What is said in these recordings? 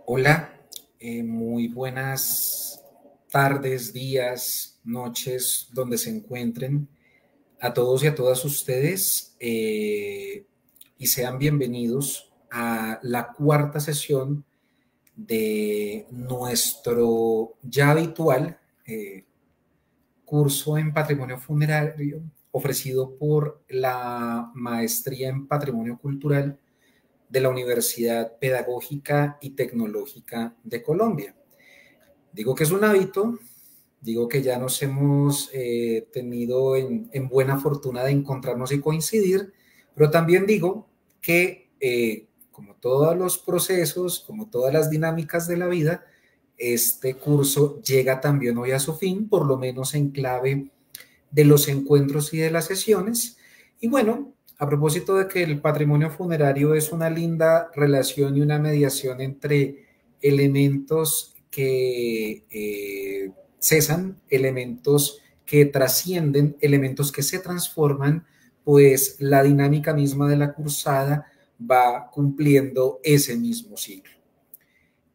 Hola, muy buenas tardes, días, noches, donde se encuentren a todos y a todas ustedes y sean bienvenidos a la cuarta sesión de nuestro ya habitual curso en patrimonio funerario ofrecido por la Maestría en Patrimonio Cultural de la Universidad Pedagógica y Tecnológica de Colombia. Digo que es un hábito, digo que ya nos hemos tenido en buena fortuna de encontrarnos y coincidir, pero también digo que como todos los procesos, como todas las dinámicas de la vida, este curso llega también hoy a su fin, por lo menos en clave de los encuentros y de las sesiones. Y bueno, a propósito de que el patrimonio funerario es una linda relación y una mediación entre elementos que cesan, elementos que trascienden, elementos que se transforman, pues la dinámica misma de la cursada va cumpliendo ese mismo ciclo.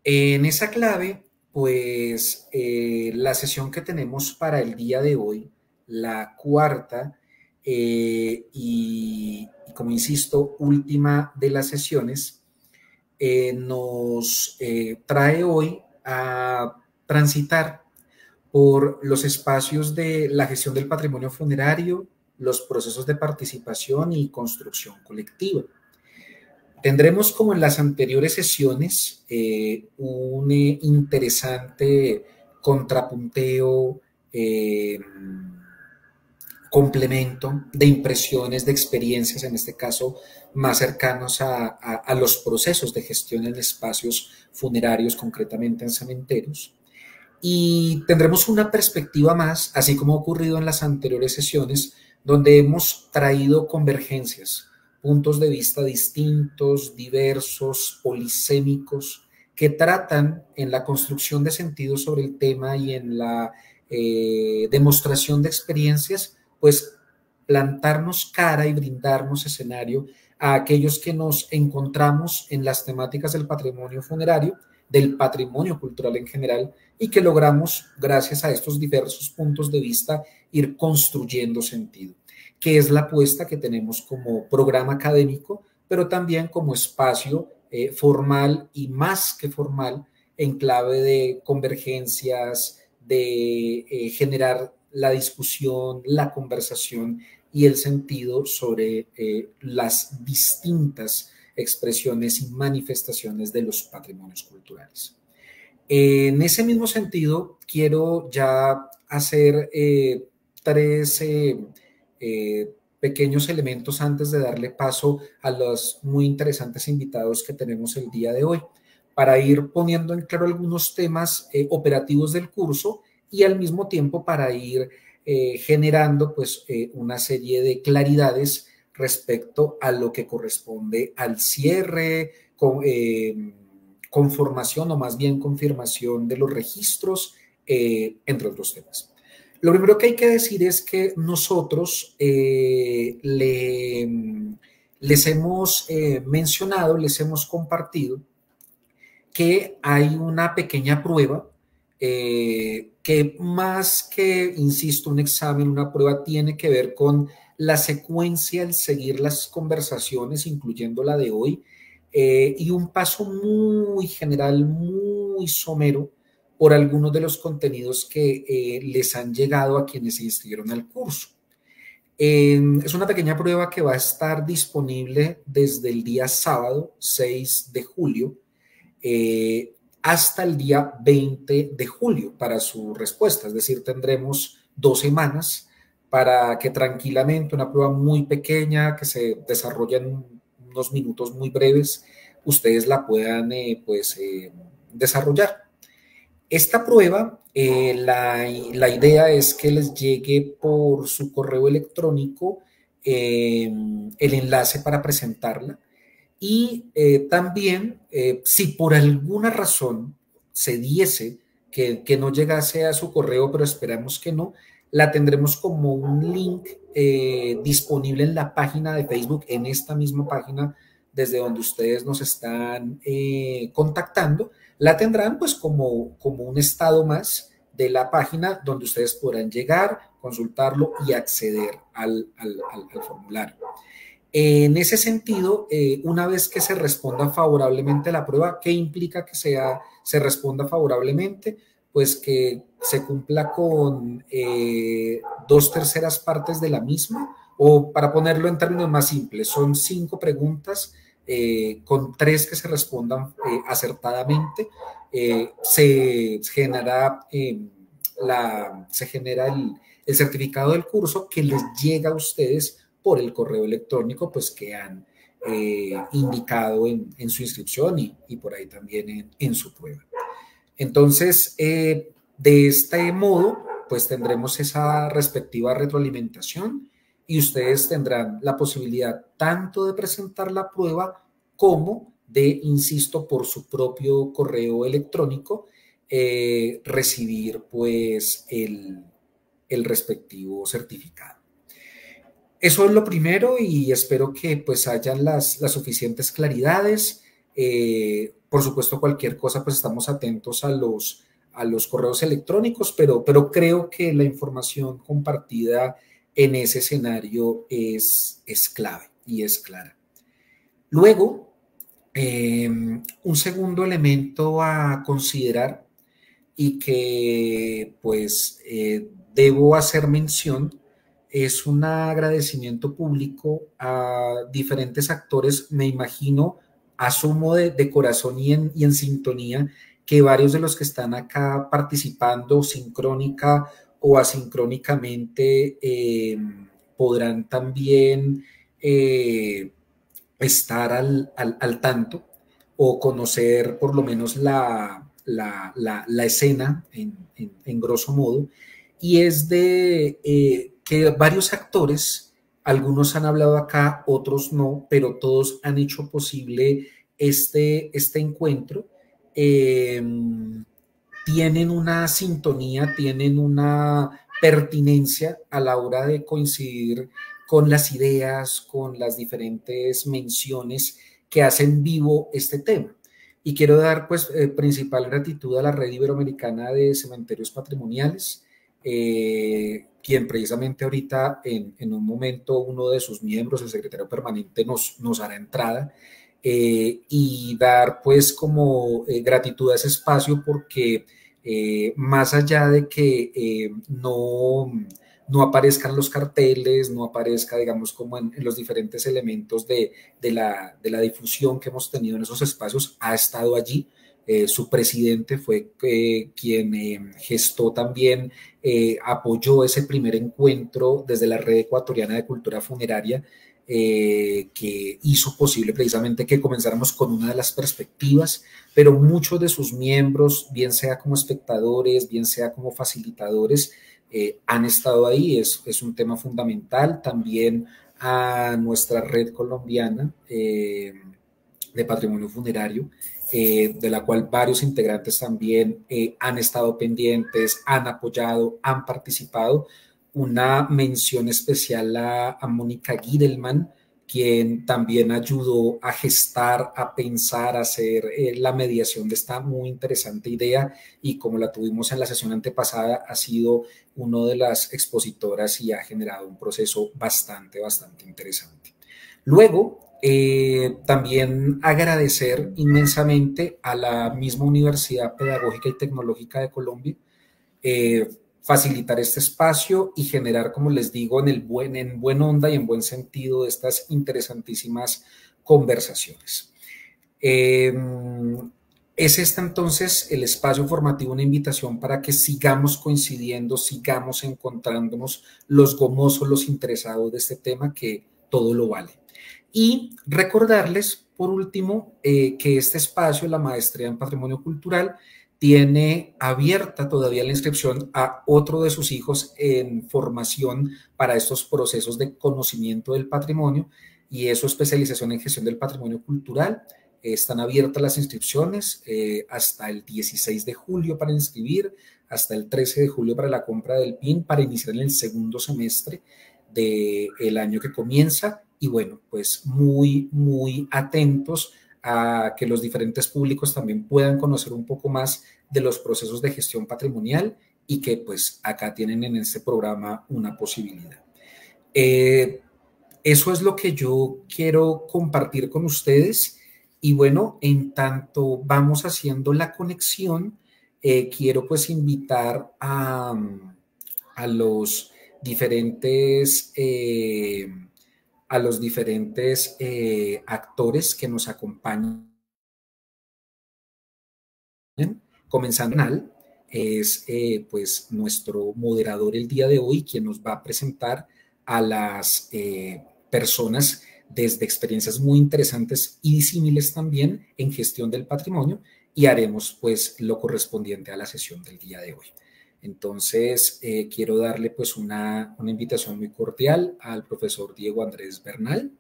En esa clave, pues la sesión que tenemos para el día de hoy, la cuarta y como insisto, última de las sesiones, nos trae hoy a transitar por los espacios de la gestión del patrimonio funerario, los procesos de participación y construcción colectiva. Tendremos, como en las anteriores sesiones, un interesante contrapunteo, complemento de impresiones, de experiencias, en este caso más cercanos a los procesos de gestión en espacios funerarios, concretamente en cementerios. Y tendremos una perspectiva más, así como ha ocurrido en las anteriores sesiones, donde hemos traído convergencias, puntos de vista distintos, diversos, polisémicos, que tratan en la construcción de sentido sobre el tema y en la demostración de experiencias, pues plantarnos cara y brindarnos escenario a aquellos que nos encontramos en las temáticas del patrimonio funerario, del patrimonio cultural en general, y que logramos, gracias a estos diversos puntos de vista, ir construyendo sentido, que es la apuesta que tenemos como programa académico, pero también como espacio formal y más que formal en clave de convergencias, de generar la discusión, la conversación y el sentido sobre las distintas expresiones y manifestaciones de los patrimonios culturales. En ese mismo sentido, quiero ya hacer tres pequeños elementos antes de darle paso a los muy interesantes invitados que tenemos el día de hoy, para ir poniendo en claro algunos temas operativos del curso y al mismo tiempo para ir generando pues una serie de claridades respecto a lo que corresponde al cierre, conformación o más bien confirmación de los registros, entre otros temas. Lo primero que hay que decir es que nosotros les hemos mencionado, les hemos compartido que hay una pequeña prueba que más que, insisto, un examen, una prueba, tiene que ver con la secuencia, el seguir las conversaciones, incluyendo la de hoy, y un paso muy general, muy somero por algunos de los contenidos que les han llegado a quienes se inscribieron al curso. Es una pequeña prueba que va a estar disponible desde el día sábado 6 de julio hasta el día 20 de julio para su respuesta. Es decir, tendremos 2 semanas para que tranquilamente, una prueba muy pequeña que se desarrolla en unos minutos muy breves, ustedes la puedan desarrollar. Esta prueba, la idea es que les llegue por su correo electrónico el enlace para presentarla y también, si por alguna razón se diese que no llegase a su correo, pero esperamos que no, la tendremos como un link disponible en la página de Facebook, en esta misma página desde donde ustedes nos están contactando, la tendrán pues como un estado más de la página donde ustedes podrán llegar, consultarlo y acceder al formulario. En ese sentido, una vez que se responda favorablemente a la prueba, ¿qué implica que se responda favorablemente? Pues que se cumpla con 2/3 partes de la misma, o para ponerlo en términos más simples, son 5 preguntas, con 3 que se respondan acertadamente, se genera el certificado del curso que les llega a ustedes por el correo electrónico pues que han indicado en su inscripción y por ahí también en su prueba. Entonces, de este modo, pues tendremos esa respectiva retroalimentación y ustedes tendrán la posibilidad tanto de presentar la prueba como de, insisto, por su propio correo electrónico, recibir pues el respectivo certificado. Eso es lo primero y espero que pues hayan las suficientes claridades. Por supuesto, cualquier cosa, pues estamos atentos a los correos electrónicos, pero creo que la información compartida en ese escenario es clave y es clara. Luego, un segundo elemento a considerar y que pues debo hacer mención es un agradecimiento público a diferentes actores, me imagino, asumo de corazón y en sintonía, que varios de los que están acá participando sincrónica o asincrónicamente podrán también estar al tanto o conocer por lo menos la escena en grosso modo, y es de que varios actores, algunos han hablado acá, otros no, pero todos han hecho posible este encuentro. Eh, Tienen una sintonía, tienen una pertinencia a la hora de coincidir con las ideas, con las diferentes menciones que hacen vivo este tema. Y quiero dar pues principal gratitud a la Red Iberoamericana de Cementerios Patrimoniales, quien precisamente ahorita en un momento uno de sus miembros, el secretario permanente, nos hará entrada, y dar pues como gratitud a ese espacio porque más allá de que no aparezcan los carteles, no aparezca, digamos, como en los diferentes elementos de la difusión que hemos tenido en esos espacios, ha estado allí. Su presidente fue quien gestó también, apoyó ese primer encuentro desde la Red Ecuatoriana de Cultura Funeraria, que hizo posible precisamente que comenzáramos con una de las perspectivas, pero muchos de sus miembros, bien sea como espectadores, bien sea como facilitadores, han estado ahí. Es un tema fundamental. También a nuestra red colombiana de patrimonio funerario, de la cual varios integrantes también han estado pendientes, han apoyado, han participado. Una mención especial a Mónica Gidelman, quien también ayudó a gestar, a pensar, a hacer la mediación de esta muy interesante idea, y como la tuvimos en la sesión antepasada, ha sido una de las expositoras y ha generado un proceso bastante interesante. Luego, también agradecer inmensamente a la misma Universidad Pedagógica y Tecnológica de Colombia, facilitar este espacio y generar, como les digo, en buena onda y en buen sentido, estas interesantísimas conversaciones. Es entonces el espacio formativo, una invitación para que sigamos coincidiendo, sigamos encontrándonos los gomosos, los interesados de este tema, que todo lo vale. Y recordarles, por último, que este espacio, la Maestría en Patrimonio Cultural, tiene abierta todavía la inscripción a otro de sus hijos en formación para estos procesos de conocimiento del patrimonio, y es su especialización en gestión del patrimonio cultural. Están abiertas las inscripciones hasta el 16 de julio para inscribir, hasta el 13 de julio para la compra del PIN, para iniciar en el segundo semestre del año que comienza. Y bueno, pues muy atentos a que los diferentes públicos también puedan conocer un poco más de los procesos de gestión patrimonial y que pues acá tienen en este programa una posibilidad. Eso es lo que yo quiero compartir con ustedes y bueno, en tanto vamos haciendo la conexión, quiero pues invitar a los diferentes, actores que nos acompañan, comenzando es pues nuestro moderador el día de hoy, quien nos va a presentar a las personas desde experiencias muy interesantes y disímiles también en gestión del patrimonio, y haremos pues lo correspondiente a la sesión del día de hoy. Entonces, quiero darle pues una invitación muy cordial al profesor Diego Andrés Bernal,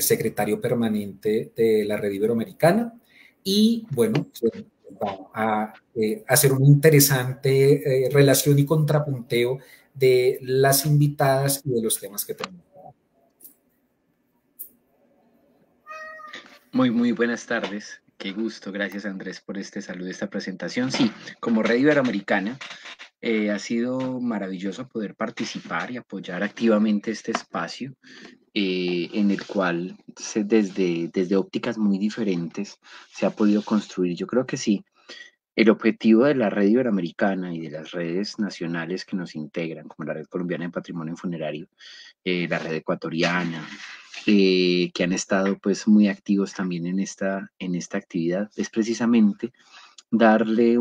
secretario permanente de la Red Iberoamericana, y bueno, va a hacer una interesante relación y contrapunteo de las invitadas y de los temas que tenemos. Muy buenas tardes. Qué gusto. Gracias, Andrés, por este saludo, esta presentación. Sí, como Red Iberoamericana, ha sido maravilloso poder participar y apoyar activamente este espacio en el cual desde ópticas muy diferentes se ha podido construir. Yo creo que sí, el objetivo de la Red Iberoamericana y de las redes nacionales que nos integran, como la Red Colombiana de Patrimonio Funerario, la Red Ecuatoriana, que han estado pues muy activos también en esta actividad, es precisamente darle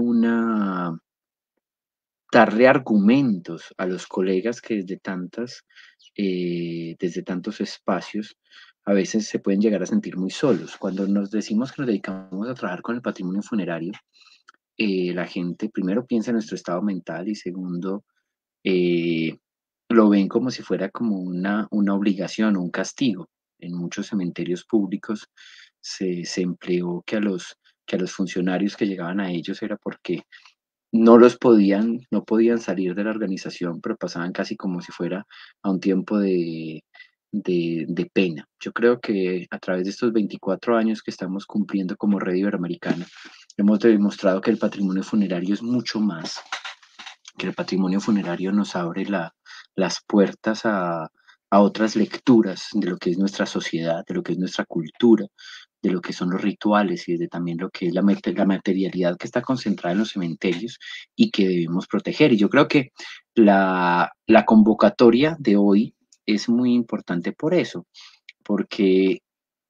darle argumentos a los colegas que desde tantos espacios, a veces se pueden llegar a sentir muy solos. Cuando nos decimos que nos dedicamos a trabajar con el patrimonio funerario, la gente primero piensa en nuestro estado mental y segundo, eh, lo ven como si fuera como una obligación o un castigo. En muchos cementerios públicos se empleó que a los funcionarios que llegaban a ellos era porque no podían salir de la organización, pero pasaban casi como si fuera a un tiempo de pena. Yo creo que a través de estos 24 años que estamos cumpliendo como Red Iberoamericana, hemos demostrado que el patrimonio funerario es mucho más, que el patrimonio funerario nos abre las puertas a otras lecturas de lo que es nuestra sociedad, de lo que es nuestra cultura, de lo que son los rituales y de también lo que es la materialidad que está concentrada en los cementerios y que debemos proteger. Y yo creo que la convocatoria de hoy es muy importante por eso, porque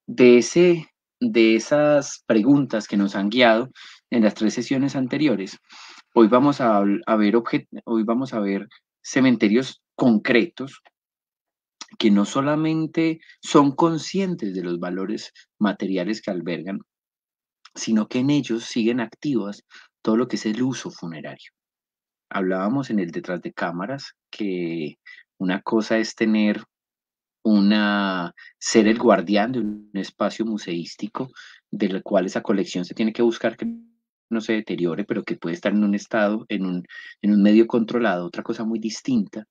de, de esas preguntas que nos han guiado en las tres sesiones anteriores, hoy vamos a ver cementerios concretos que no solamente son conscientes de los valores materiales que albergan, sino que en ellos siguen activas todo lo que es el uso funerario. Hablábamos en el detrás de cámaras que una cosa es ser el guardián de un espacio museístico, del cual esa colección se tiene que buscar que no se deteriore, pero que puede estar en un estado, en un medio controlado. Otra cosa muy distinta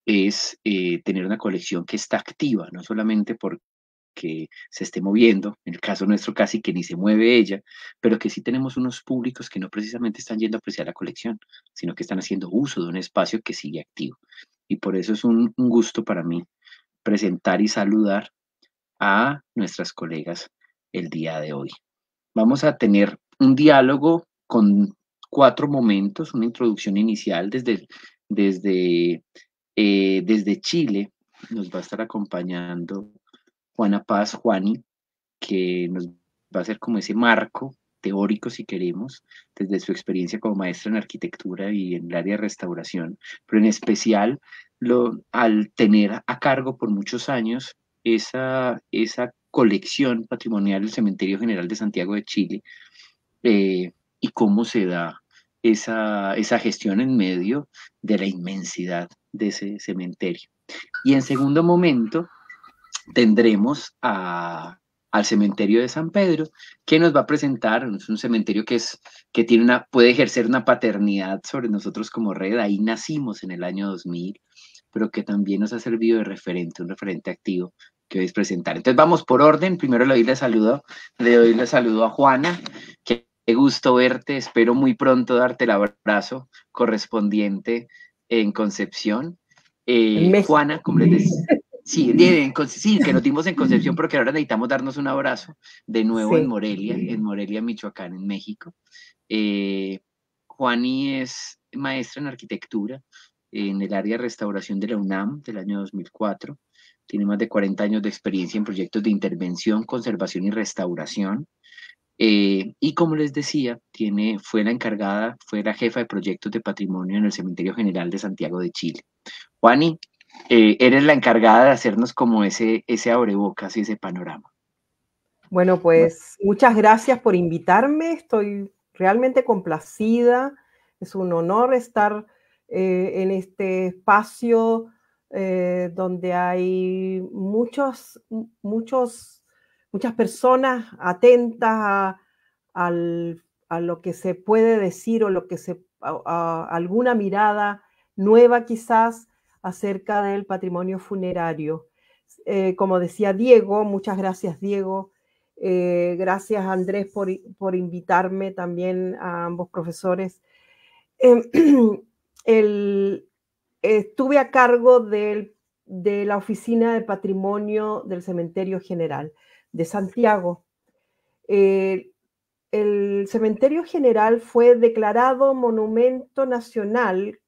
es tener una colección que está activa, no solamente porque se esté moviendo, en el caso nuestro casi que ni se mueve ella, pero que sí tenemos unos públicos que no precisamente están yendo a apreciar la colección, sino que están haciendo uso de un espacio que sigue activo. Y por eso es un gusto para mí presentar y saludar a nuestras colegas el día de hoy. Vamos a tener un diálogo con 4 momentos, una introducción inicial desde, desde Chile. Nos va a estar acompañando Juana Paz, Juani, que nos va a hacer como ese marco teórico, si queremos, desde su experiencia como maestra en arquitectura y en el área de restauración, pero en especial al tener a cargo por muchos años esa colección patrimonial del Cementerio General de Santiago de Chile, y cómo se da esa gestión en medio de la inmensidad de ese cementerio. Y en segundo momento tendremos al cementerio de San Pedro, que nos va a presentar. Es un cementerio que puede ejercer una paternidad sobre nosotros como red. Ahí nacimos en el año 2000, pero que también nos ha servido de referente, un referente activo hoy es presentar. Entonces vamos por orden. Primero le doy el saludo a Juana. Qué gusto verte. Espero muy pronto darte el abrazo correspondiente en Concepción. En México. Juana, como les decía. Sí, sí, que nos dimos en Concepción, porque ahora necesitamos darnos un abrazo de nuevo Sí. en Morelia, Michoacán, en México. Juani es maestra en arquitectura en el área de restauración de la UNAM del año 2004. Tiene más de 40 años de experiencia en proyectos de intervención, conservación y restauración. Y como les decía, fue la jefa de proyectos de patrimonio en el Cementerio General de Santiago de Chile. Juani, eres la encargada de hacernos como ese abrebocas y ese panorama. Bueno, pues muchas gracias por invitarme. Estoy realmente complacida. Es un honor estar en este espacio donde hay muchas personas atentas a lo que se puede decir o alguna mirada nueva quizás acerca del patrimonio funerario. Como decía Diego, muchas gracias Diego. Gracias Andrés por invitarme, también a ambos profesores. Estuve a cargo de la Oficina de Patrimonio del Cementerio General de Santiago. El Cementerio General fue declarado Monumento Nacional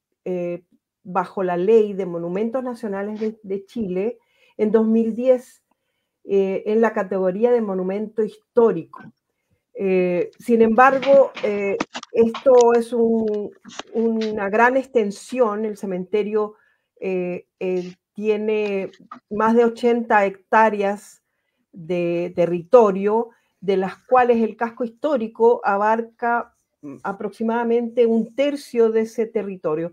bajo la Ley de Monumentos Nacionales de Chile en 2010. En la categoría de monumento histórico. Sin embargo, esto es una gran extensión. El cementerio tiene más de 80 hectáreas de territorio, de las cuales el casco histórico abarca aproximadamente un tercio de ese territorio,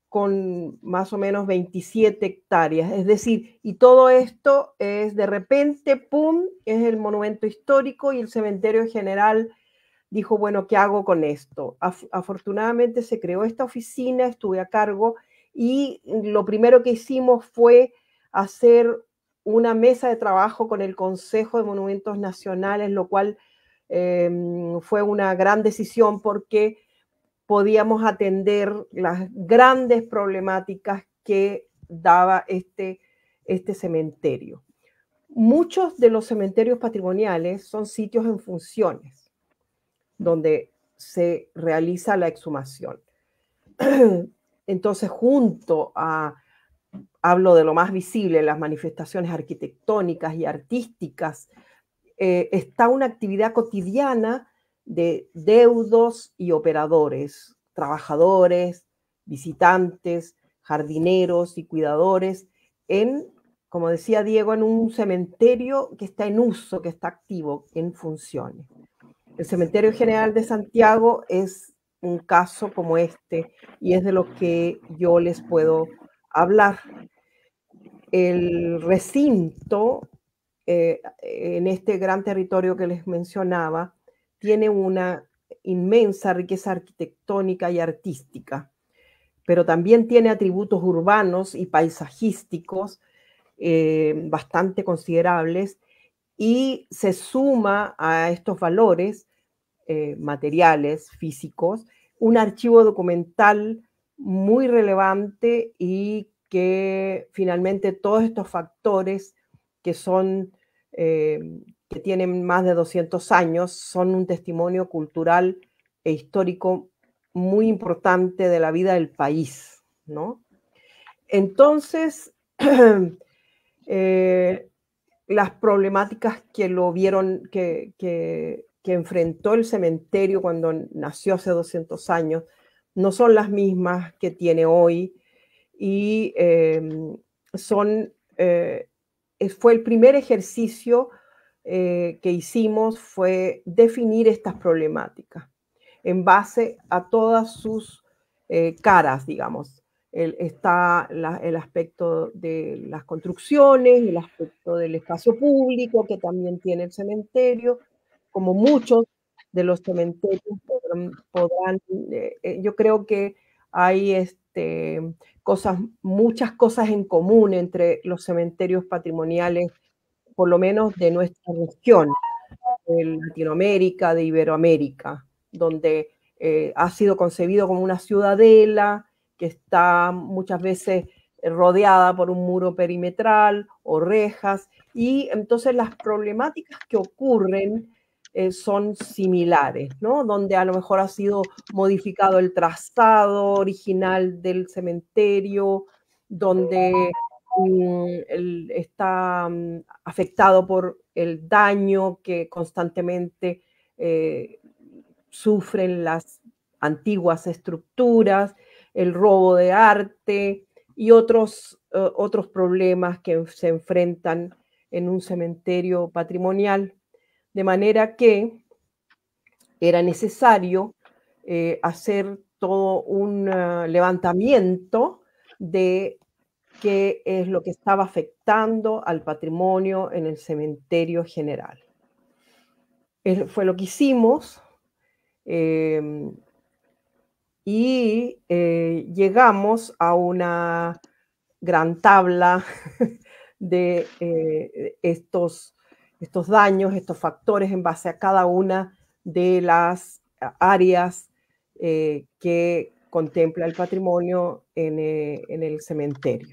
con más o menos 27 hectáreas. Es decir, y todo esto es de repente, ¡pum!, es el monumento histórico, y el cementerio general dijo, bueno, ¿qué hago con esto? Afortunadamente se creó esta oficina, estuve a cargo, y lo primero que hicimos fue hacer una mesa de trabajo con el Consejo de Monumentos Nacionales, lo cual fue una gran decisión porque podíamos atender las grandes problemáticas que daba este cementerio. Muchos de los cementerios patrimoniales son sitios en funciones, donde se realiza la exhumación. Entonces, hablo de lo más visible, las manifestaciones arquitectónicas y artísticas, está una actividad cotidiana de deudos y operadores, trabajadores, visitantes, jardineros y cuidadores, como decía Diego, en un cementerio que está en uso, que está activo, en funciones. El Cementerio General de Santiago es un caso como este, y es de lo que yo les puedo hablar. El recinto, en este gran territorio que les mencionaba, tiene una inmensa riqueza arquitectónica y artística, pero también tiene atributos urbanos y paisajísticos bastante considerables, y se suma a estos valores materiales, físicos, un archivo documental muy relevante, y que finalmente todos estos factores que tienen más de 200 años, son un testimonio cultural e histórico muy importante de la vida del país, ¿no? Entonces, las problemáticas que enfrentó el cementerio cuando nació hace 200 años no son las mismas que tiene hoy, y fue el primer ejercicio que hicimos, fue definir estas problemáticas en base a todas sus caras, digamos. Está el aspecto de las construcciones, el aspecto del espacio público que también tiene el cementerio, como muchos de los cementerios yo creo que hay muchas cosas en común entre los cementerios patrimoniales por lo menos de nuestra región, de Latinoamérica, de Iberoamérica, donde ha sido concebido como una ciudadela que está muchas veces rodeada por un muro perimetral o rejas, y entonces las problemáticas que ocurren son similares, ¿no? Donde a lo mejor ha sido modificado el trazado original del cementerio, donde está afectado por el daño que constantemente sufren las antiguas estructuras, el robo de arte y otros problemas que se enfrentan en un cementerio patrimonial. De manera que era necesario hacer todo un levantamiento de qué es lo que estaba afectando al patrimonio en el cementerio general. Fue lo que hicimos y llegamos a una gran tabla de estos daños, estos factores en base a cada una de las áreas que contempla el patrimonio en el cementerio.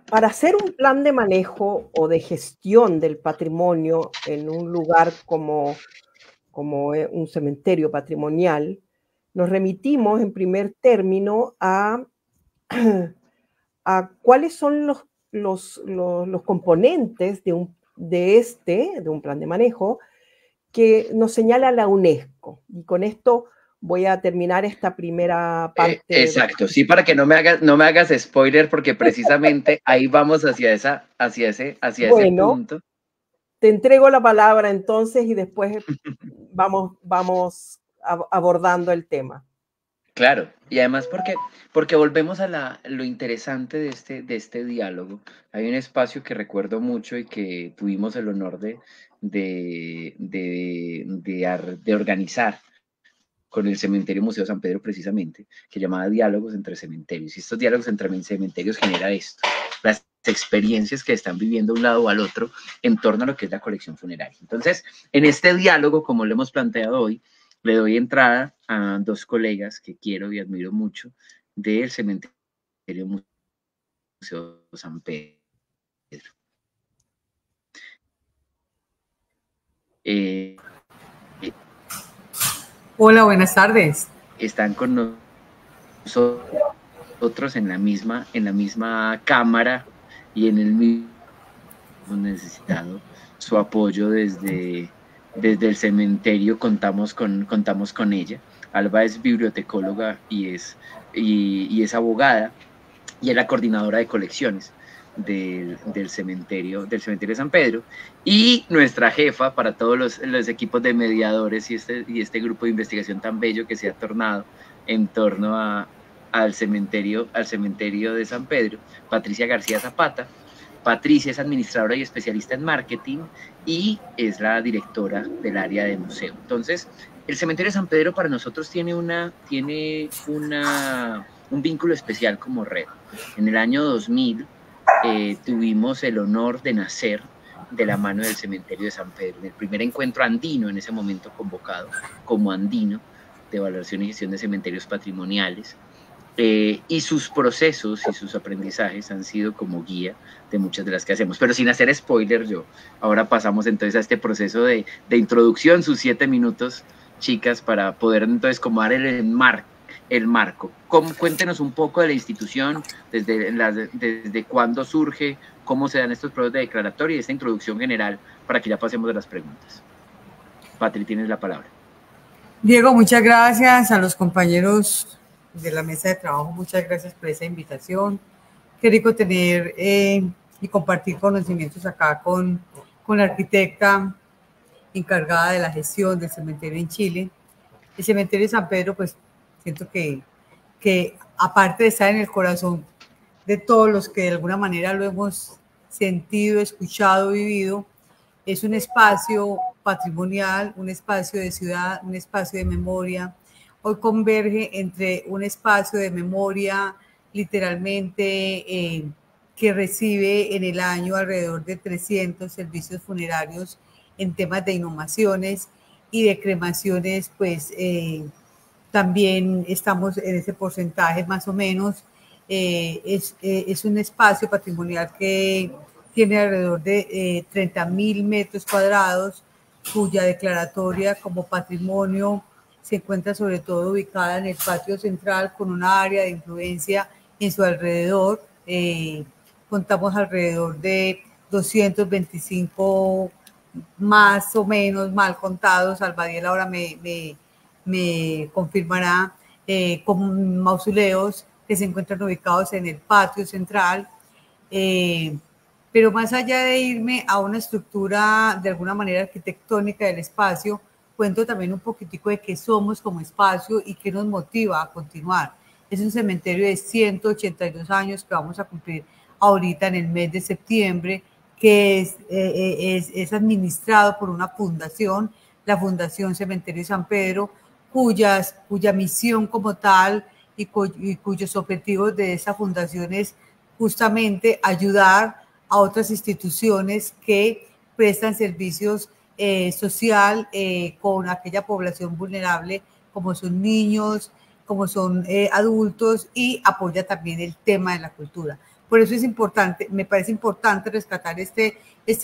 Para hacer un plan de manejo o de gestión del patrimonio en un lugar como un cementerio patrimonial, nos remitimos en primer término a cuáles son los componentes de un plan de manejo que nos señala la UNESCO. Y con esto voy a terminar esta primera parte. Exacto, sí, para que no me hagas spoiler, porque precisamente ahí vamos hacia ese punto. Te entrego la palabra entonces y después vamos abordando el tema. Claro, y además porque volvemos a lo interesante de este diálogo. Hay un espacio que recuerdo mucho y que tuvimos el honor de organizar con el Cementerio Museo San Pedro precisamente, que llamaba Diálogos entre Cementerios. Y estos diálogos entre cementerios genera esto, las experiencias que están viviendo un lado o al otro en torno a lo que es la colección funeraria. Entonces, en este diálogo, como lo hemos planteado hoy, le doy entrada a dos colegas que quiero y admiro mucho del Cementerio Museo San Pedro. Hola, buenas tardes. Están con nosotros en la misma cámara y en el mismo necesitado su apoyo desde el cementerio. Contamos con ella. Alba es bibliotecóloga y es abogada y es la coordinadora de colecciones del cementerio de San Pedro, y nuestra jefa para todos los equipos de mediadores y este grupo de investigación tan bello que se ha tornado en torno al cementerio de San Pedro, Patricia García Zapata. Patricia es administradora y especialista en marketing y es la directora del área de museo. Entonces, el cementerio de San Pedro para nosotros tiene un vínculo especial como red. En el año 2000 tuvimos el honor de nacer de la mano del cementerio de San Pedro, en el primer encuentro andino, en ese momento convocado como andino de evaluación y gestión de cementerios patrimoniales. Y sus procesos y sus aprendizajes han sido como guía de muchas de las que hacemos. Pero sin hacer spoiler, ahora pasamos entonces a este proceso de introducción, sus 7 minutos, chicas, para poder entonces como dar el marco. Cuéntenos un poco de la institución, desde cuándo surge, cómo se dan estos procesos de declaratoria y esta introducción general, para que ya pasemos de las preguntas. Patri, tienes la palabra. Diego, muchas gracias. A los compañeros de la mesa de trabajo, muchas gracias por esa invitación. Qué rico tener y compartir conocimientos acá con la arquitecta encargada de la gestión del cementerio en Chile. El cementerio de San Pedro, pues siento que aparte de estar en el corazón de todos los que de alguna manera lo hemos sentido, escuchado, vivido, es un espacio patrimonial, un espacio de ciudad, un espacio de memoria. Hoy converge entre un espacio de memoria literalmente que recibe en el año alrededor de 300 servicios funerarios en temas de inhumaciones y de cremaciones, pues también estamos en ese porcentaje más o menos. Es un espacio patrimonial que tiene alrededor de 30.000 metros cuadrados, cuya declaratoria como patrimonio se encuentra sobre todo ubicada en el patio central con una área de influencia en su alrededor. Contamos alrededor de 225 más o menos mal contados, Albadiel ahora me confirmará, con mausoleos que se encuentran ubicados en el patio central. Pero más allá de irme a una estructura de alguna manera arquitectónica del espacio, cuento también un poquitico de qué somos como espacio y qué nos motiva a continuar. Es un cementerio de 182 años que vamos a cumplir ahorita en el mes de septiembre, que es administrado por una fundación, la Fundación Cementerio San Pedro, cuya misión como tal y cuyos objetivos de esa fundación es justamente ayudar a otras instituciones que prestan servicios social con aquella población vulnerable, como son niños, como son adultos, y apoya también el tema de la cultura. Por eso es importante, me parece importante rescatar este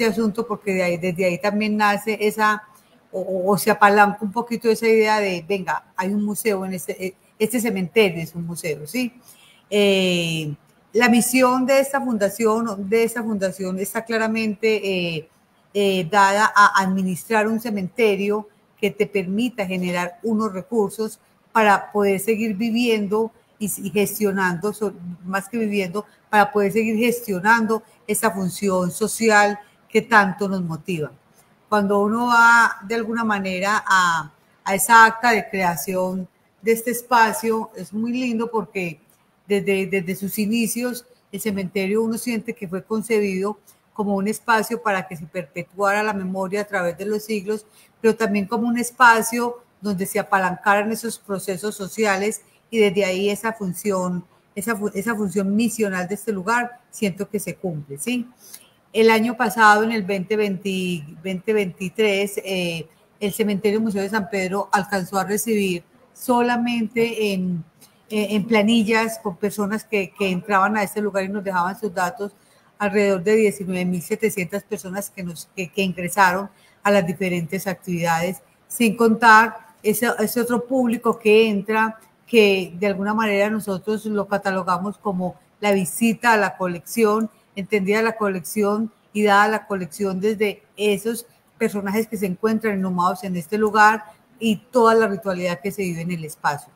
asunto, porque desde ahí también nace esa, o se apalanca un poquito esa idea de, venga, hay un museo en este cementerio es un museo, ¿sí? La misión de esta fundación está claramente dada a administrar un cementerio que te permita generar unos recursos para poder seguir viviendo y gestionando, más que viviendo, para poder seguir gestionando esa función social que tanto nos motiva. Cuando uno va de alguna manera a esa acta de creación de este espacio, es muy lindo porque desde sus inicios el cementerio uno siente que fue concebido como un espacio para que se perpetuara la memoria a través de los siglos, pero también como un espacio donde se apalancaran esos procesos sociales, y desde ahí esa función misional de este lugar siento que se cumple, ¿sí? El año pasado, en el 2023, el Cementerio Museo de San Pedro alcanzó a recibir solamente en planillas con personas que entraban a este lugar y nos dejaban sus datos, alrededor de 19.700 personas que ingresaron a las diferentes actividades, sin contar ese otro público que entra, que de alguna manera nosotros lo catalogamos como la visita a la colección, entendida la colección y dada la colección desde esos personajes que se encuentran inhumados en este lugar y toda la ritualidad que se vive en el espacio.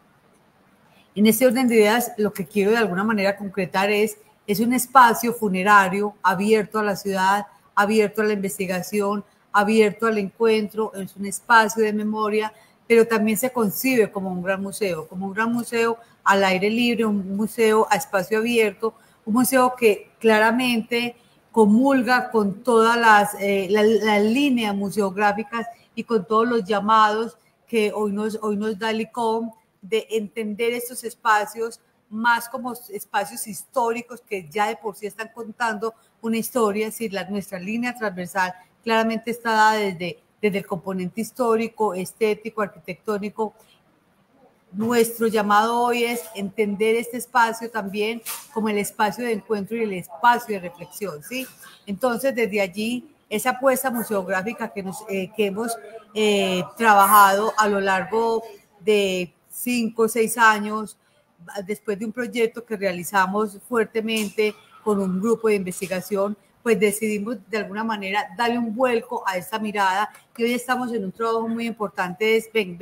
En este orden de ideas, lo que quiero de alguna manera concretar es un espacio funerario abierto a la ciudad, abierto a la investigación, abierto al encuentro, es un espacio de memoria, pero también se concibe como un gran museo al aire libre, un museo a espacio abierto, un museo que claramente comulga con todas las líneas museográficas y con todos los llamados que hoy nos da el ICOM, de entender estos espacios más como espacios históricos que ya de por sí están contando una historia. Es decir, nuestra línea transversal claramente está dada desde el componente histórico, estético, arquitectónico. Nuestro llamado hoy es entender este espacio también como el espacio de encuentro y el espacio de reflexión, ¿sí? Entonces, desde allí, esa apuesta museográfica que hemos trabajado a lo largo de 5 o 6 años, después de un proyecto que realizamos fuertemente con un grupo de investigación, pues decidimos de alguna manera darle un vuelco a esta mirada, y hoy estamos en un trabajo muy importante, es ven.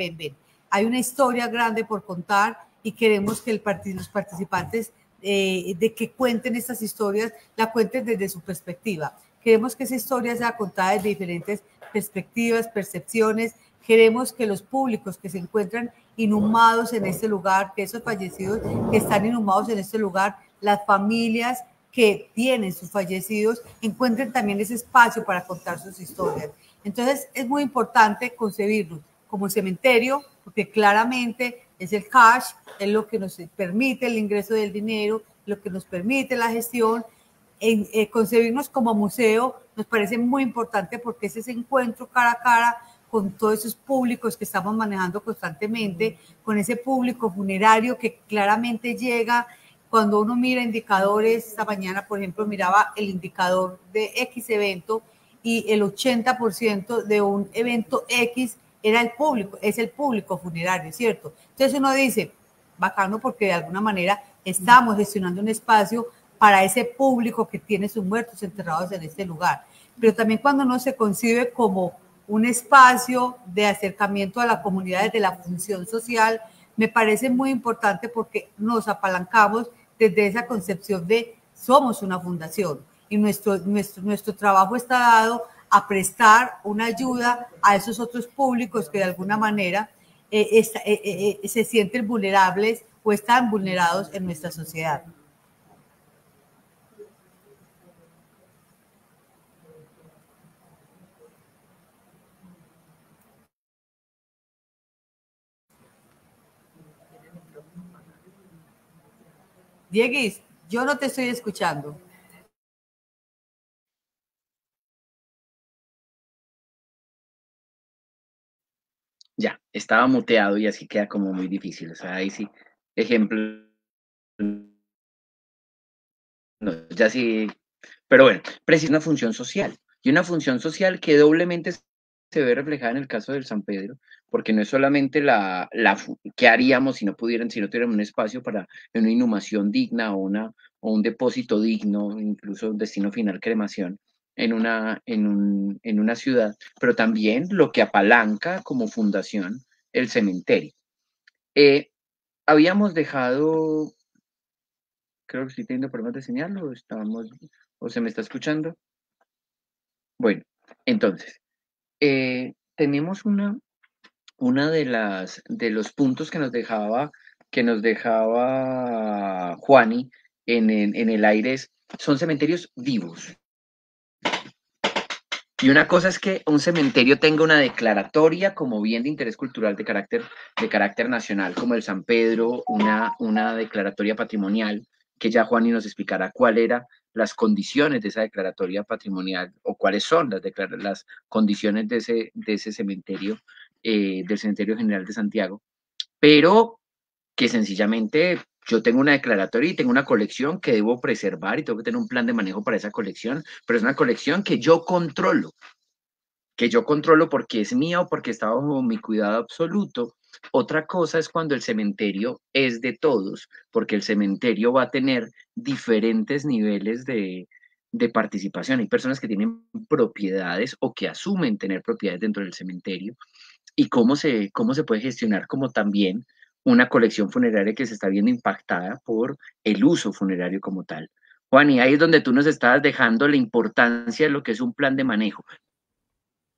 Hay una historia grande por contar y queremos que los participantes de que cuenten estas historias, la cuenten desde su perspectiva. Queremos que esa historia sea contada desde diferentes perspectivas, percepciones. Queremos que los públicos que se encuentran inhumados en este lugar, que esos fallecidos que están inhumados en este lugar, las familias que tienen sus fallecidos, encuentren también ese espacio para contar sus historias. Entonces, es muy importante concebirlos como cementerio, porque claramente es el cash, es lo que nos permite el ingreso del dinero, lo que nos permite la gestión, concebirnos como museo nos parece muy importante porque es ese encuentro cara a cara con todos esos públicos que estamos manejando constantemente, con ese público funerario que claramente llega. Cuando uno mira indicadores, esta mañana, por ejemplo, miraba el indicador de X evento y el 80% de un evento X era el público, es el público funerario, ¿cierto? Entonces uno dice, bacano, porque de alguna manera estamos gestionando un espacio para ese público que tiene sus muertos enterrados en este lugar. Pero también cuando uno se concibe como un espacio de acercamiento a la comunidad desde la función social, me parece muy importante porque nos apalancamos desde esa concepción de somos una fundación y nuestro trabajo está dado a prestar una ayuda a esos otros públicos que de alguna manera se sienten vulnerables o están vulnerados en nuestra sociedad. Dieguis, yo no te estoy escuchando. Ya, estaba muteado y así queda como muy difícil. O sea, ahí sí, ejemplo. No, ya sí. Pero bueno, precisa una función social. Y una función social que doblemente se ve reflejada en el caso del San Pedro, porque no es solamente qué haríamos si no tuviéramos un espacio para una inhumación digna o un depósito digno, incluso un destino final, cremación, en una ciudad, pero también lo que apalanca como fundación el cementerio. Habíamos dejado, creo que estoy teniendo problemas de señal o se me está escuchando. Bueno, entonces, tenemos una de los puntos que nos dejaba Juani en el aire son cementerios vivos. Y una cosa es que un cementerio tenga una declaratoria como bien de interés cultural de carácter nacional, como el San Pedro, una declaratoria patrimonial, que ya Juani nos explicará cuáles eran las condiciones de esa declaratoria patrimonial o cuáles son las condiciones de ese cementerio, del Cementerio General de Santiago, pero que sencillamente yo tengo una declaratoria y tengo una colección que debo preservar y tengo que tener un plan de manejo para esa colección, pero es una colección que yo controlo porque es mía o porque está bajo mi cuidado absoluto. Otra cosa es cuando el cementerio es de todos, porque el cementerio va a tener diferentes niveles de participación. Hay personas que tienen propiedades o que asumen tener propiedades dentro del cementerio y cómo se puede gestionar como también una colección funeraria que se está viendo impactada por el uso funerario como tal. Juan, y ahí es donde tú nos estabas dejando la importancia de lo que es un plan de manejo.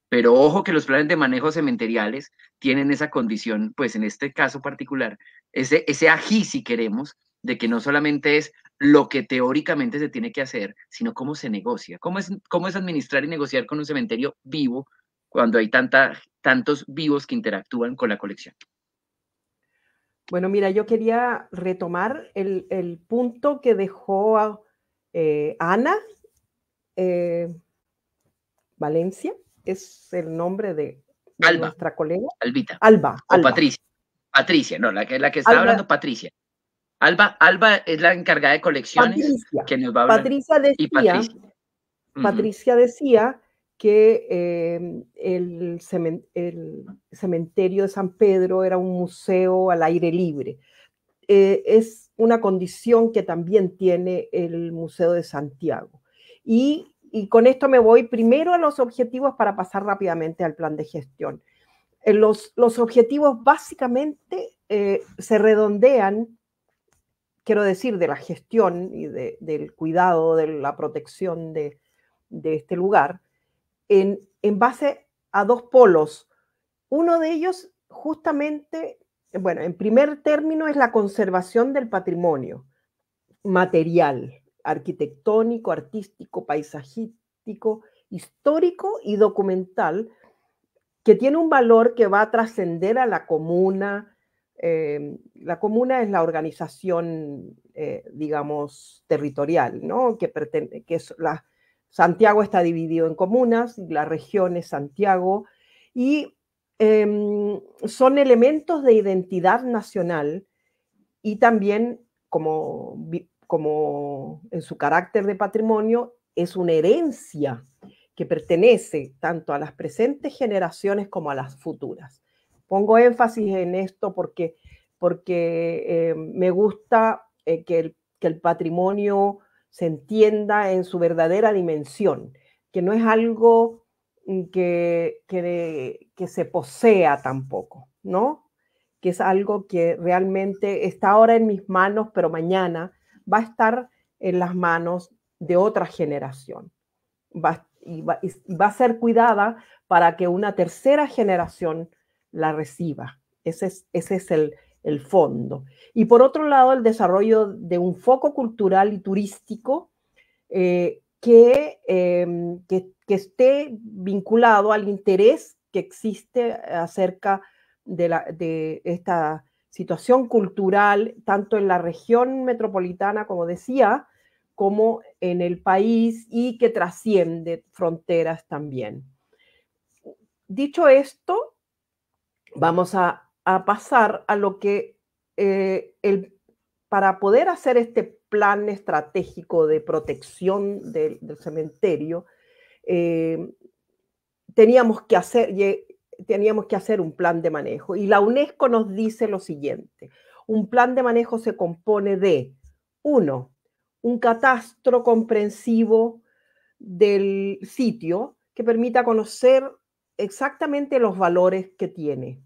Pero ojo que los planes de manejo cementeriales tienen esa condición, pues en este caso particular, ese ají, si queremos, de que no solamente es lo que teóricamente se tiene que hacer, sino cómo se negocia. ¿Cómo es administrar y negociar con un cementerio vivo cuando hay tantos vivos que interactúan con la colección? Bueno, mira, yo quería retomar el punto que dejó Ana Valencia, es el nombre de Alba, nuestra colega. Albita. Alba. O Alba. Patricia, no, la que está Alba, hablando, Patricia. Alba es la encargada de colecciones Patricia, que nos va a hablar. Patricia decía que el cementerio de San Pedro era un museo al aire libre. Es una condición que también tiene el Museo de Santiago. Y con esto me voy primero a los objetivos para pasar rápidamente al plan de gestión. Los objetivos básicamente se redondean, quiero decir, de la gestión y del cuidado, de la protección de este lugar, en base a dos polos. Uno de ellos, justamente, bueno, en primer término, es la conservación del patrimonio material, arquitectónico, artístico, paisajístico, histórico y documental, que tiene un valor que va a trascender a la comuna, La comuna es la organización, digamos, territorial, ¿no? Santiago está dividido en comunas, la región es Santiago, y son elementos de identidad nacional y también como en su carácter de patrimonio, es una herencia que pertenece tanto a las presentes generaciones como a las futuras. Pongo énfasis en esto porque me gusta que el patrimonio se entienda en su verdadera dimensión, que no es algo que se posea tampoco, ¿no? Que es algo que realmente está ahora en mis manos, pero mañana va a estar en las manos de otra generación. Va a ser cuidada para que una tercera generación la reciba. Ese es el fondo. Y por otro lado, el desarrollo de un foco cultural y turístico que esté vinculado al interés que existe acerca de esta situación cultural, tanto en la región metropolitana, como decía, como en el país y que trasciende fronteras también. Dicho esto, vamos a pasar a lo que para poder hacer este plan estratégico de protección del cementerio, teníamos que hacer un plan de manejo. Y la UNESCO nos dice lo siguiente: un plan de manejo se compone de, 1, un catastro comprensivo del sitio que permita conocer exactamente los valores que tiene.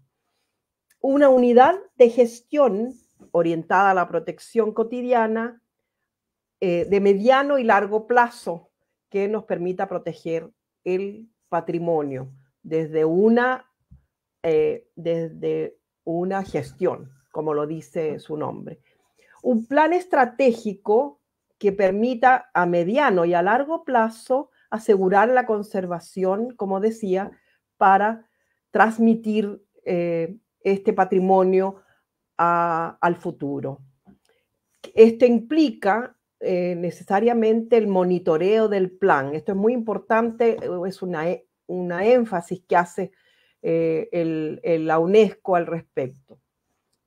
Una unidad de gestión orientada a la protección cotidiana de mediano y largo plazo que nos permita proteger el patrimonio desde una gestión, como lo dice su nombre. Un plan estratégico que permita a mediano y a largo plazo asegurar la conservación, como decía, para transmitir este patrimonio al futuro. Esto implica necesariamente el monitoreo del plan. Esto es muy importante, es una énfasis que hace la UNESCO al respecto.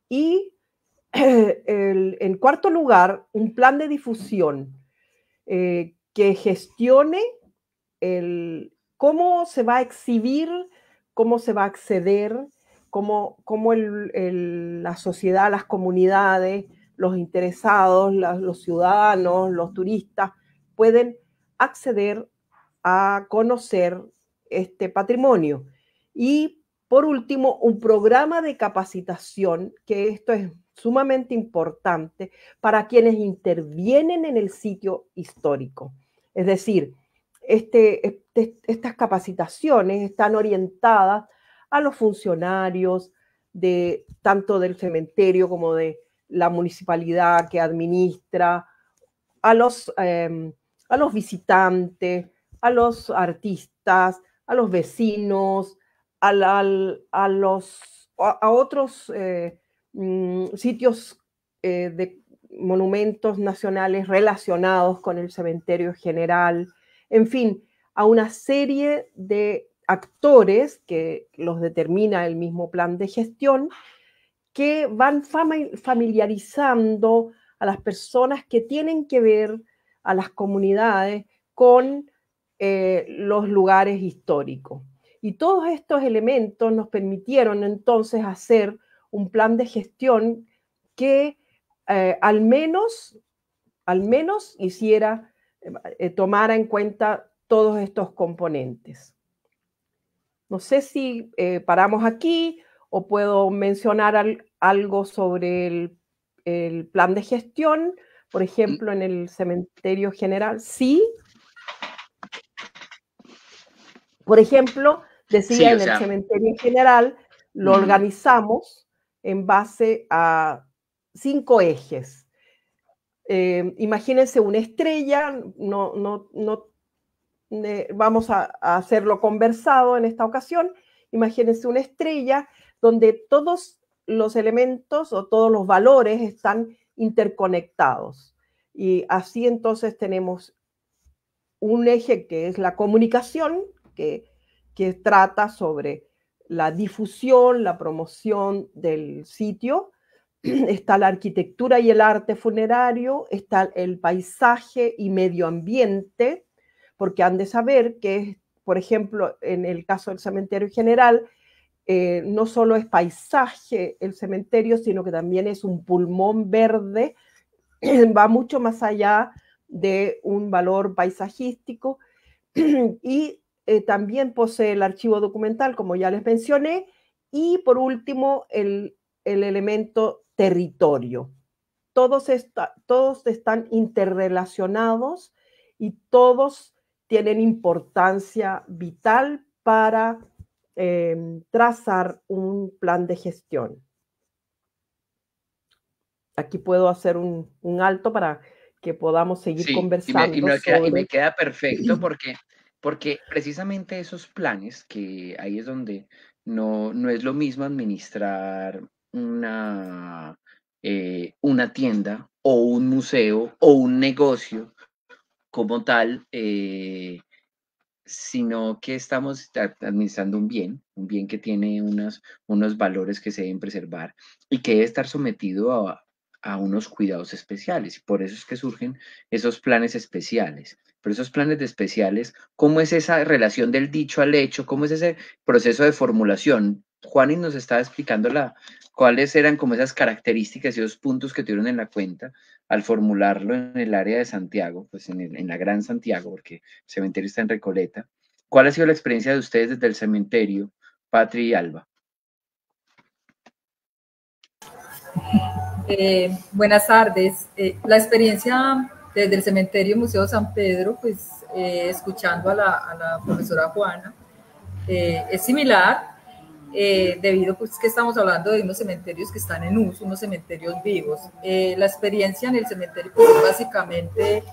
Y en cuarto lugar, un plan de difusión que gestione cómo se va a exhibir, cómo se va a acceder, cómo la sociedad, las comunidades, los interesados, los ciudadanos, los turistas pueden acceder a conocer este patrimonio. Y por último, un programa de capacitación, que esto es sumamente importante para quienes intervienen en el sitio histórico. Es decir, estas capacitaciones están orientadas a los funcionarios tanto del cementerio como de la municipalidad que administra, a los visitantes, a los artistas, a los vecinos, a otros sitios de monumentos nacionales relacionados con el cementerio general, en fin, a una serie de actores que los determina el mismo plan de gestión, que van familiarizando a las personas que tienen que ver, a las comunidades, con los lugares históricos. Y todos estos elementos nos permitieron entonces hacer un plan de gestión que al menos tomara en cuenta todos estos componentes. No sé si paramos aquí o puedo mencionar algo sobre el plan de gestión, por ejemplo, en el cementerio general. Sí. Por ejemplo, decía, en el cementerio general lo organizamos en base a 5 ejes. Imagínense una estrella, vamos a hacerlo conversado en esta ocasión. Imagínense una estrella donde todos los elementos o todos los valores están interconectados. Y así entonces tenemos un eje que es la comunicación, que trata sobre la difusión, la promoción del sitio. Está la arquitectura y el arte funerario, está el paisaje y medio ambiente, porque han de saber que, por ejemplo, en el caso del cementerio general, no solo es paisaje el cementerio, sino que también es un pulmón verde, va mucho más allá de un valor paisajístico, y también posee el archivo documental, como ya les mencioné, y por último el elemento territorio. Todos están interrelacionados y todos tienen importancia vital para trazar un plan de gestión. Aquí puedo hacer un alto para que podamos seguir conversando. Y me queda perfecto porque precisamente esos planes, que ahí es donde no es lo mismo administrar una tienda o un museo o un negocio como tal, sino que estamos administrando un bien que tiene unos valores que se deben preservar y que debe estar sometido a unos cuidados especiales. Y por eso es que surgen esos planes especiales. Pero esos planes especiales, ¿cómo es esa relación del dicho al hecho? ¿Cómo es ese proceso de formulación? Juanis nos estaba explicando cuáles eran como esas características y esos puntos que tuvieron en la cuenta al formularlo en el área de Santiago, pues en la Gran Santiago, porque el cementerio está en Recoleta. ¿Cuál ha sido la experiencia de ustedes desde el cementerio, Patri y Alba? Buenas tardes. La experiencia desde el cementerio Museo San Pedro, pues escuchando a la profesora Juana, es similar, debido pues que estamos hablando de unos cementerios que están en uso, unos cementerios vivos. La experiencia en el cementerio pues, es básicamente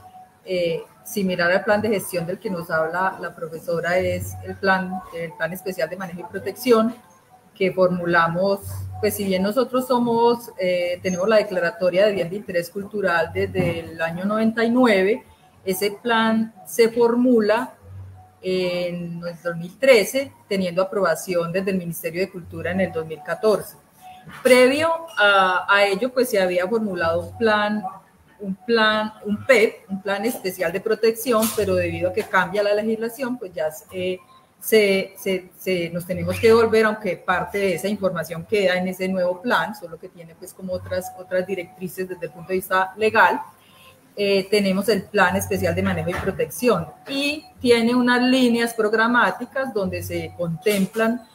similar al plan de gestión del que nos habla la profesora, es el plan especial de manejo y protección que formulamos, pues si bien nosotros tenemos la declaratoria de bien de interés cultural desde el año 99, ese plan se formula en el 2013, teniendo aprobación desde el Ministerio de Cultura en el 2014. Previo a ello, pues se había formulado un PEP, un plan especial de protección, pero debido a que cambia la legislación, pues ya nos tenemos que volver, aunque parte de esa información queda en ese nuevo plan, solo que tiene pues como otras directrices desde el punto de vista legal. Tenemos el plan especial de manejo y protección y tiene unas líneas programáticas donde se contemplan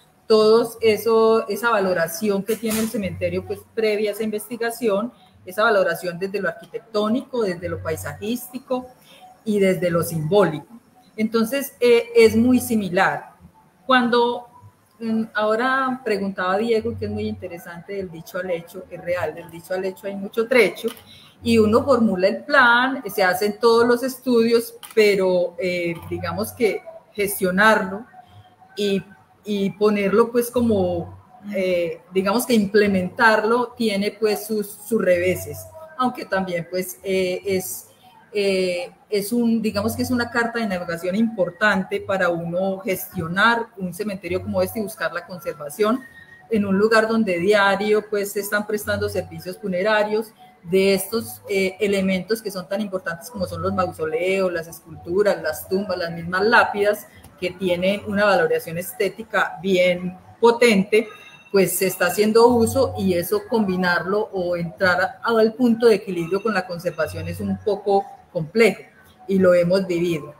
esa valoración que tiene el cementerio pues previa a esa investigación, esa valoración desde lo arquitectónico, desde lo paisajístico y desde lo simbólico. Entonces, es muy similar. Cuando ahora preguntaba Diego, que es muy interesante, del dicho al hecho, es real, del dicho al hecho hay mucho trecho, y uno formula el plan, se hacen todos los estudios, pero digamos que gestionarlo y ponerlo pues como, digamos que implementarlo tiene pues sus reveses, aunque también pues digamos que es una carta de navegación importante para uno gestionar un cementerio como este y buscar la conservación en un lugar donde diario pues se están prestando servicios funerarios de estos elementos que son tan importantes como son los mausoleos, las esculturas, las tumbas, las mismas lápidas que tienen una valoración estética bien potente, pues se está haciendo uso y eso combinarlo o entrar al punto de equilibrio con la conservación es un poco complejo y lo hemos vivido.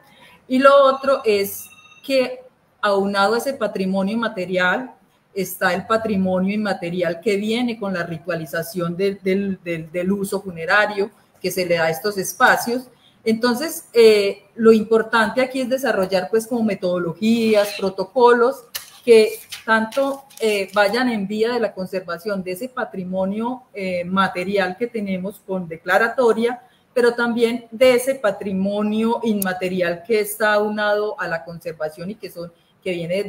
Y lo otro es que aunado a ese patrimonio material está el patrimonio inmaterial que viene con la ritualización del uso funerario que se le da a estos espacios. Entonces, lo importante aquí es desarrollar pues como metodologías, protocolos que tanto vayan en vía de la conservación de ese patrimonio material que tenemos con declaratoria, pero también de ese patrimonio inmaterial que está aunado a la conservación y que viene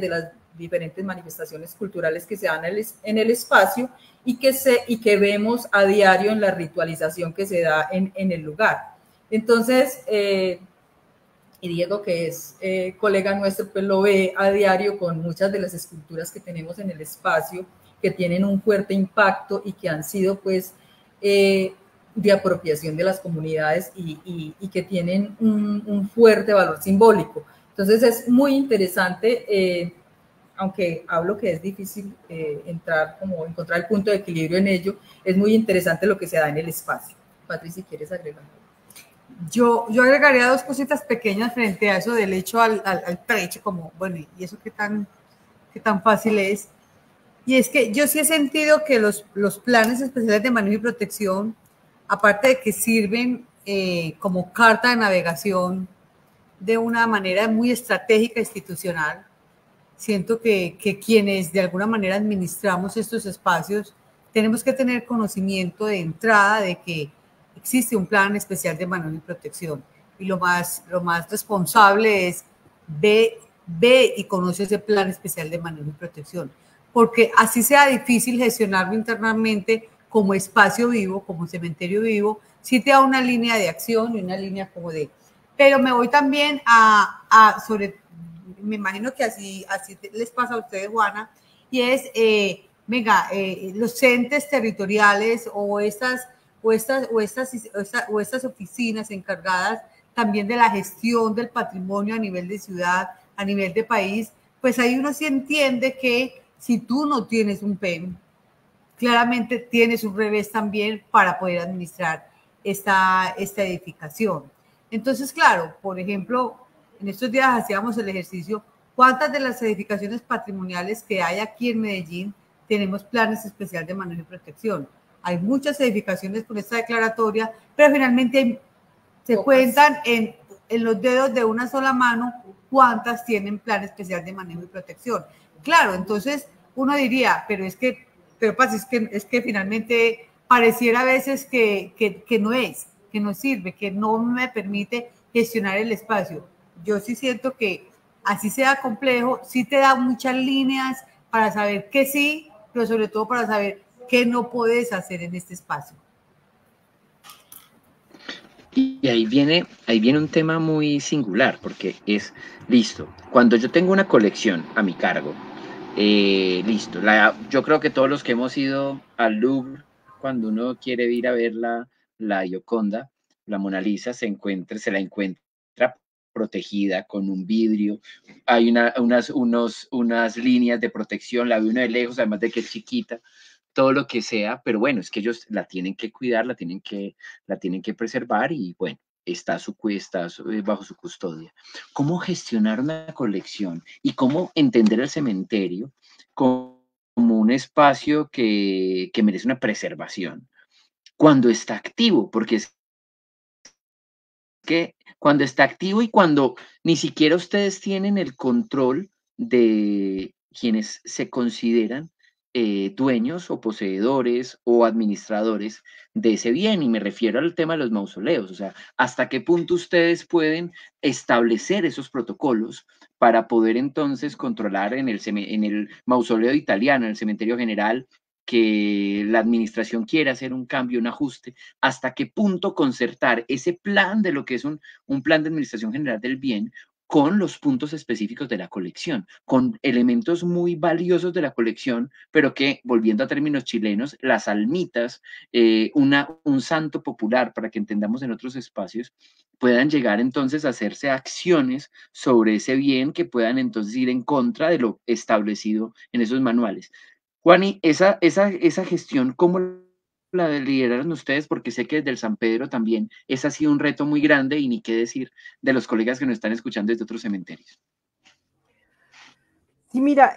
diferentes manifestaciones culturales que se dan en el espacio y que vemos a diario en la ritualización que se da en el lugar. Entonces, y Diego, que es colega nuestro, pues lo ve a diario con muchas de las esculturas que tenemos en el espacio, que tienen un fuerte impacto y que han sido pues de apropiación de las comunidades y que tienen un fuerte valor simbólico. Entonces es muy interesante, aunque hablo que es difícil encontrar el punto de equilibrio en ello, es muy interesante lo que se da en el espacio. Patricia, si quieres agregar. Yo agregaría dos cositas pequeñas frente a eso del hecho al precho, como, bueno, ¿y eso qué tan fácil es? Y es que yo sí he sentido que los planes especiales de manejo y protección, aparte de que sirven como carta de navegación de una manera muy estratégica institucional, siento que quienes de alguna manera administramos estos espacios tenemos que tener conocimiento de entrada de que existe un plan especial de manejo y protección. Y lo más responsable es ve y conoce ese plan especial de manejo y protección. Porque así sea difícil gestionarlo internamente como espacio vivo, como cementerio vivo, sí te da una línea de acción y una línea como de... Pero me voy también me imagino que así les pasa a ustedes, Juana, y es, los entes territoriales o estas oficinas encargadas también de la gestión del patrimonio a nivel de ciudad, a nivel de país, pues ahí uno sí entiende que si tú no tienes un PEM, claramente tienes un revés también para poder administrar esta edificación. Entonces, claro, por ejemplo, en estos días hacíamos el ejercicio, ¿cuántas de las edificaciones patrimoniales que hay aquí en Medellín tenemos planes especiales de manejo y protección? Hay muchas edificaciones con esta declaratoria, pero finalmente se cuentan en los dedos de una sola mano cuántas tienen plan especial de manejo y protección. Claro, entonces uno diría, pero es que finalmente pareciera a veces que no sirve, que no me permite gestionar el espacio. Yo sí siento que así sea complejo, sí te da muchas líneas para saber qué sí, pero sobre todo para saber qué no puedes hacer en este espacio. Y ahí viene un tema muy singular, porque es, listo, cuando yo tengo una colección a mi cargo, listo, yo creo que todos los que hemos ido al Louvre, cuando uno quiere ir a ver la Gioconda, la Mona Lisa, se la encuentra protegida con un vidrio, hay unas líneas de protección, la ve uno de lejos, además de que es chiquita, todo lo que sea, pero bueno, es que ellos la tienen que cuidar, la tienen que preservar y bueno, está bajo su custodia. ¿Cómo gestionar una colección y cómo entender el cementerio como un espacio que merece una preservación cuando está activo? Porque es que cuando está activo y cuando ni siquiera ustedes tienen el control de quienes se consideran dueños o poseedores o administradores de ese bien, y me refiero al tema de los mausoleos, o sea, hasta qué punto ustedes pueden establecer esos protocolos para poder entonces controlar en el mausoleo italiano, en el cementerio general, que la administración quiere hacer un cambio, un ajuste, hasta qué punto concertar ese plan de lo que es un plan de administración general del bien con los puntos específicos de la colección, con elementos muy valiosos de la colección, pero que, volviendo a términos chilenos, las almitas, un santo popular, para que entendamos en otros espacios, puedan llegar entonces a hacerse acciones sobre ese bien que puedan entonces ir en contra de lo establecido en esos manuales. Juani, esa gestión, ¿cómo la lideraron ustedes? Porque sé que desde el San Pedro también ese ha sido un reto muy grande, y ni qué decir de los colegas que nos están escuchando desde otros cementerios. Sí, mira,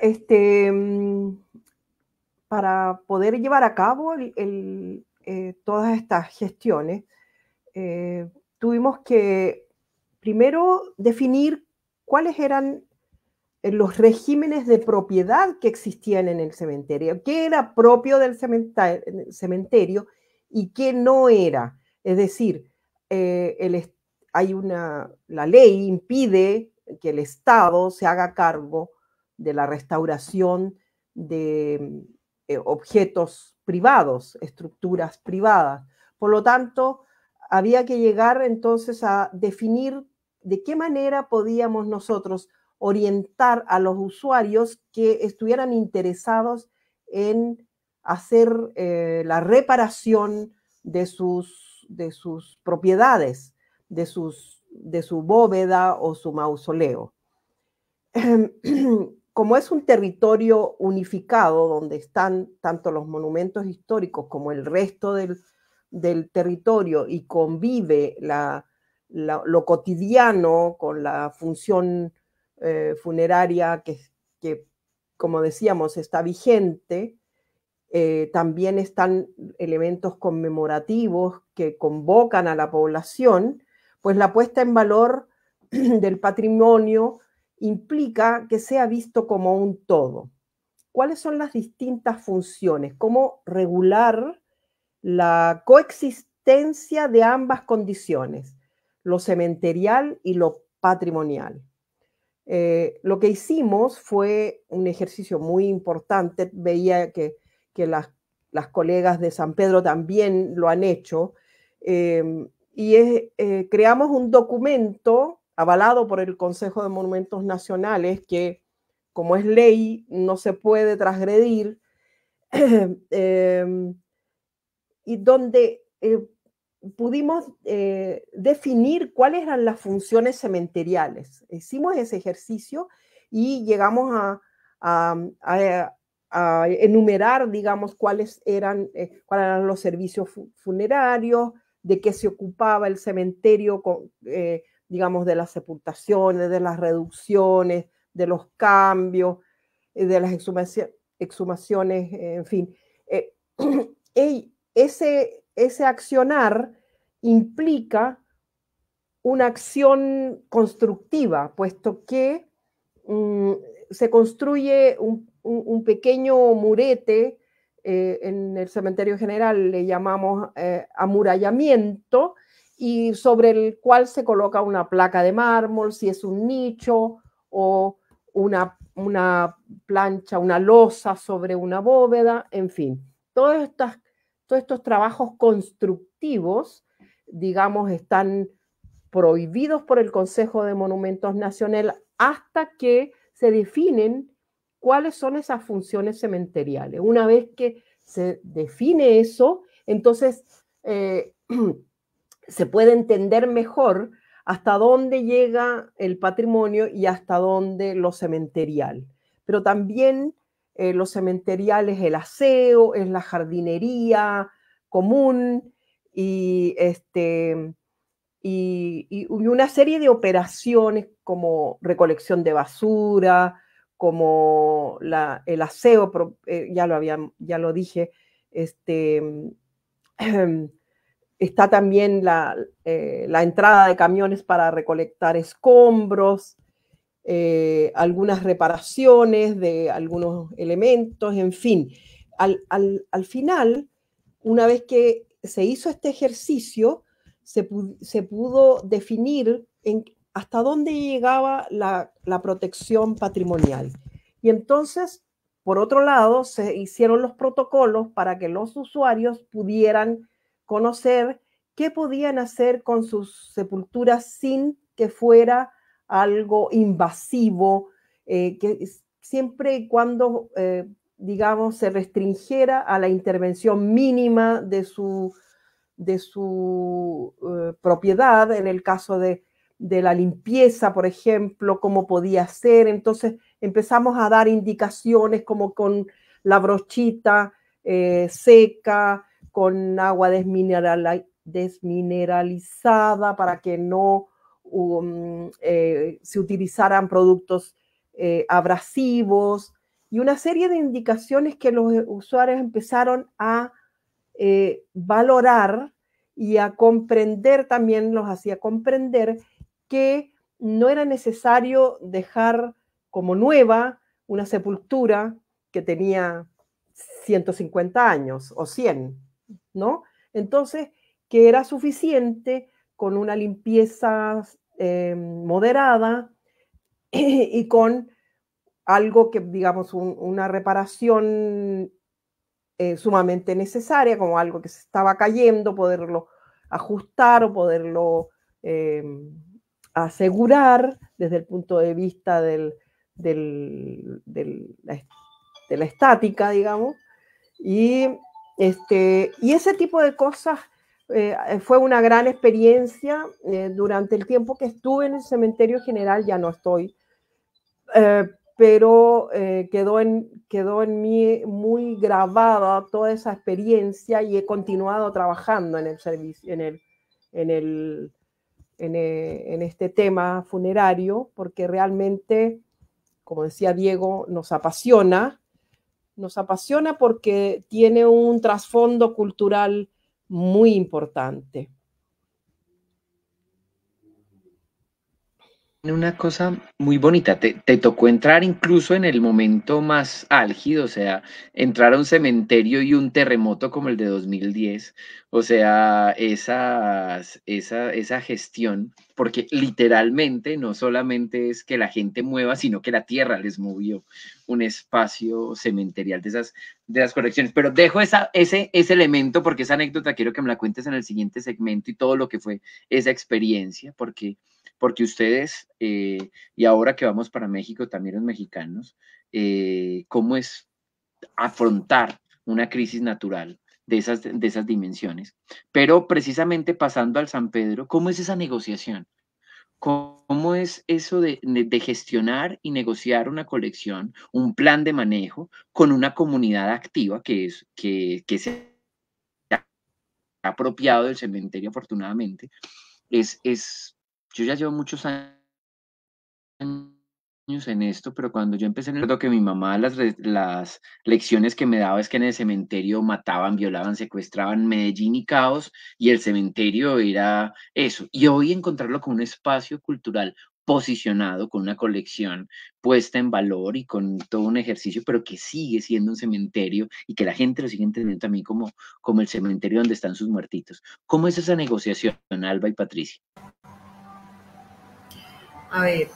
para poder llevar a cabo todas estas gestiones, tuvimos que primero definir cuáles eran los regímenes de propiedad que existían en el cementerio, qué era propio del cementerio y qué no era. Es decir, la ley impide que el Estado se haga cargo la restauración de objetos privados, estructuras privadas. Por lo tanto, había que llegar entonces a definir de qué manera podíamos nosotros orientar a los usuarios que estuvieran interesados en hacer la reparación de sus propiedades, de su bóveda o su mausoleo. Como es un territorio unificado donde están tanto los monumentos históricos como el resto del territorio y convive lo cotidiano con la función funeraria que, como decíamos, está vigente, también están elementos conmemorativos que convocan a la población, pues la puesta en valor del patrimonio implica que sea visto como un todo. ¿Cuáles son las distintas funciones? ¿Cómo regular la coexistencia de ambas condiciones, lo cementerial y lo patrimonial? Lo que hicimos fue un ejercicio muy importante. Veía que las colegas de San Pedro también lo han hecho, y creamos un documento avalado por el Consejo de Monumentos Nacionales que, como es ley, no se puede transgredir, y donde pudimos definir cuáles eran las funciones cementeriales. Hicimos ese ejercicio y llegamos a enumerar, digamos, cuáles eran los servicios funerarios, de qué se ocupaba el cementerio, digamos, de las sepultaciones, de las reducciones, de los cambios, de las exhumaciones, en fin. Ese accionar implica una acción constructiva, puesto que se construye un pequeño murete, en el cementerio general le llamamos amurallamiento, y sobre el cual se coloca una placa de mármol, si es un nicho o una plancha, una losa sobre una bóveda, en fin. Todos estos trabajos constructivos, digamos, están prohibidos por el Consejo de Monumentos Nacional hasta que se definen cuáles son esas funciones cementeriales. Una vez que se define eso, entonces se puede entender mejor hasta dónde llega el patrimonio y hasta dónde lo cementerial. Pero también lo cementerial es el aseo, es la jardinería común y una serie de operaciones como recolección de basura, como el aseo, ya lo dije, está también la entrada de camiones para recolectar escombros, algunas reparaciones de algunos elementos, en fin. Al final, una vez que se hizo este ejercicio, se pudo definir hasta dónde llegaba la protección patrimonial. Y entonces, por otro lado, se hicieron los protocolos para que los usuarios pudieran conocer qué podían hacer con sus sepulturas sin que fuera algo invasivo, que siempre y cuando, digamos, se restringiera a la intervención mínima de su propiedad, en el caso de la limpieza, por ejemplo, cómo podía ser. Entonces empezamos a dar indicaciones como con la brochita seca, con agua desmineralizada para que no se utilizaran productos abrasivos, y una serie de indicaciones que los usuarios empezaron a valorar y a comprender, también los hacía comprender que no era necesario dejar como nueva una sepultura que tenía 150 años o 100, ¿no? Entonces, que era suficiente con una limpieza moderada y con algo que, digamos, una reparación sumamente necesaria, como algo que se estaba cayendo, poderlo ajustar o poderlo asegurar desde el punto de vista de la estática, digamos. Y ese tipo de cosas fue una gran experiencia durante el tiempo que estuve en el cementerio general. Ya no estoy, pero quedó en mí muy grabada toda esa experiencia, y he continuado trabajando en el servicio, en este tema funerario, porque realmente, como decía Diego, nos apasiona porque tiene un trasfondo cultural muy importante. Una cosa muy bonita, te tocó entrar incluso en el momento más álgido, o sea, entrar a un cementerio y un terremoto como el de 2010, o sea, esa gestión, porque literalmente no solamente es que la gente mueva, sino que la tierra les movió un espacio cementerial de esas colecciones. Pero dejo ese elemento, porque esa anécdota quiero que me la cuentes en el siguiente segmento, y todo lo que fue esa experiencia, porque ustedes, y ahora que vamos para México, también los mexicanos, cómo es afrontar una crisis natural de esas dimensiones. Pero precisamente pasando al San Pedro, ¿cómo es esa negociación? ¿Cómo es eso de gestionar y negociar una colección, un plan de manejo con una comunidad activa que se ha apropiado del cementerio, afortunadamente? Yo ya llevo muchos años en esto, pero cuando yo empecé, recuerdo que mi mamá las lecciones que me daba es que en el cementerio mataban, violaban, secuestraban, Medellín y caos, y el cementerio era eso. Y hoy encontrarlo como un espacio cultural posicionado, con una colección puesta en valor y con todo un ejercicio, pero que sigue siendo un cementerio, y que la gente lo sigue entendiendo también como el cementerio donde están sus muertitos. ¿Cómo es esa negociación, Alba y Patricia? A ver,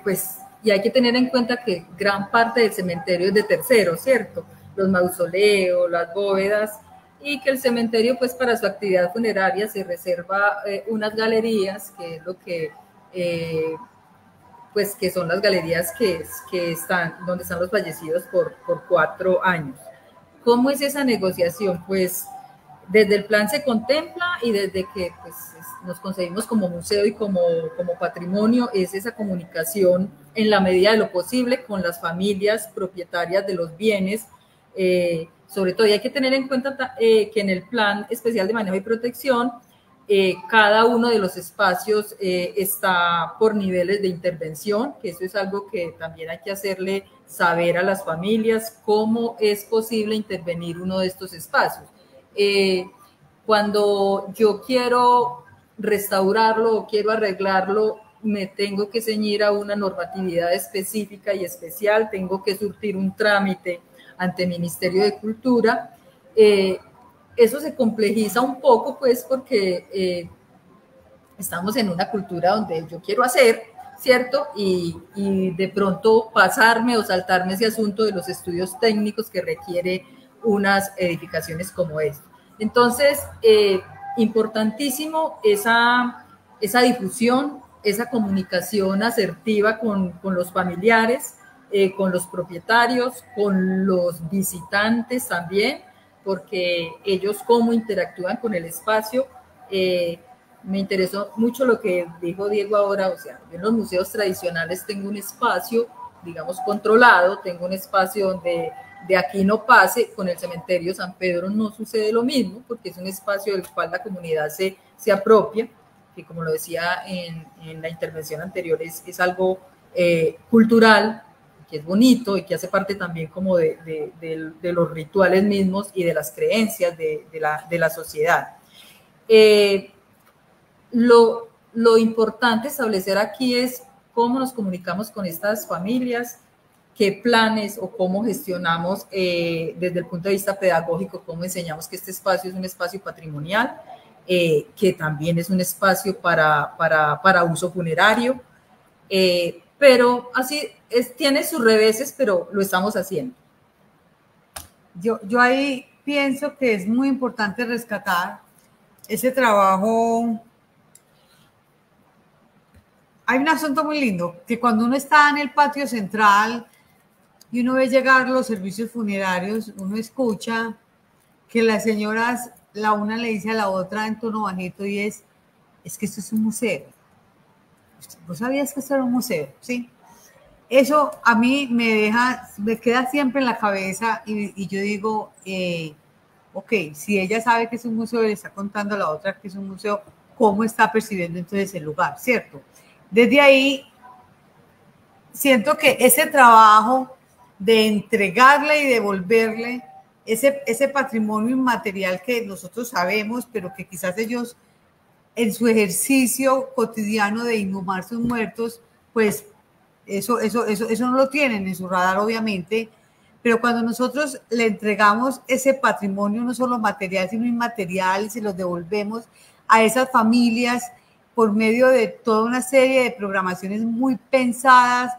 pues, y hay que tener en cuenta que gran parte del cementerio es de terceros, ¿cierto? Los mausoleos, las bóvedas, y que el cementerio, pues, para su actividad funeraria se reserva unas galerías, que es lo que, pues, que son las galerías que están, donde están los fallecidos por 4 años. ¿Cómo es esa negociación? Pues, desde el plan se contempla, y desde que pues, nos concebimos como museo y como patrimonio, es esa comunicación en la medida de lo posible con las familias propietarias de los bienes. Sobre todo, y hay que tener en cuenta que en el plan especial de manejo y protección, cada uno de los espacios está por niveles de intervención, que eso es algo que también hay que hacerle saber a las familias, cómo es posible intervenir uno de estos espacios. Cuando yo quiero restaurarlo o quiero arreglarlo, me tengo que ceñir a una normatividad específica y especial, tengo que surtir un trámite ante el Ministerio de Cultura. Eso se complejiza un poco, pues, porque estamos en una cultura donde yo quiero hacer, ¿cierto? Y de pronto pasarme o saltarme ese asunto de los estudios técnicos que requiere unas edificaciones como esta. Entonces, importantísimo esa difusión, esa comunicación asertiva con los familiares, con los propietarios, con los visitantes también, porque ellos cómo interactúan con el espacio. Me interesó mucho lo que dijo Diego ahora, o sea, en los museos tradicionales tengo un espacio, digamos, controlado, tengo un espacio donde de aquí no pase. Con el cementerio San Pedro no sucede lo mismo, porque es un espacio del cual la comunidad se apropia, que como lo decía en la intervención anterior, es algo cultural, que es bonito y que hace parte también como de los rituales mismos y de las creencias de la sociedad. Lo importante establecer aquí es cómo nos comunicamos con estas familias, qué planes o cómo gestionamos desde el punto de vista pedagógico, cómo enseñamos que este espacio es un espacio patrimonial, que también es un espacio para uso funerario, pero así tiene sus reveses, pero lo estamos haciendo. Yo ahí pienso que es muy importante rescatar ese trabajo. Hay un asunto muy lindo, que cuando uno está en el patio central y uno ve llegar los servicios funerarios, uno escucha que las señoras, la una le dice a la otra en tono bajito y es que esto es un museo. ¿Vos sabías que esto era un museo? Sí. Eso a mí me queda siempre en la cabeza y yo digo, ok, si ella sabe que es un museo y le está contando a la otra que es un museo, ¿cómo está percibiendo entonces el lugar? ¿Cierto? Desde ahí, siento que ese trabajo de entregarle y devolverle ese patrimonio inmaterial que nosotros sabemos, pero que quizás ellos en su ejercicio cotidiano de inhumar sus muertos, pues eso no lo tienen en su radar, obviamente, pero cuando nosotros le entregamos ese patrimonio, no solo material, sino inmaterial, y se los devolvemos a esas familias por medio de toda una serie de programaciones muy pensadas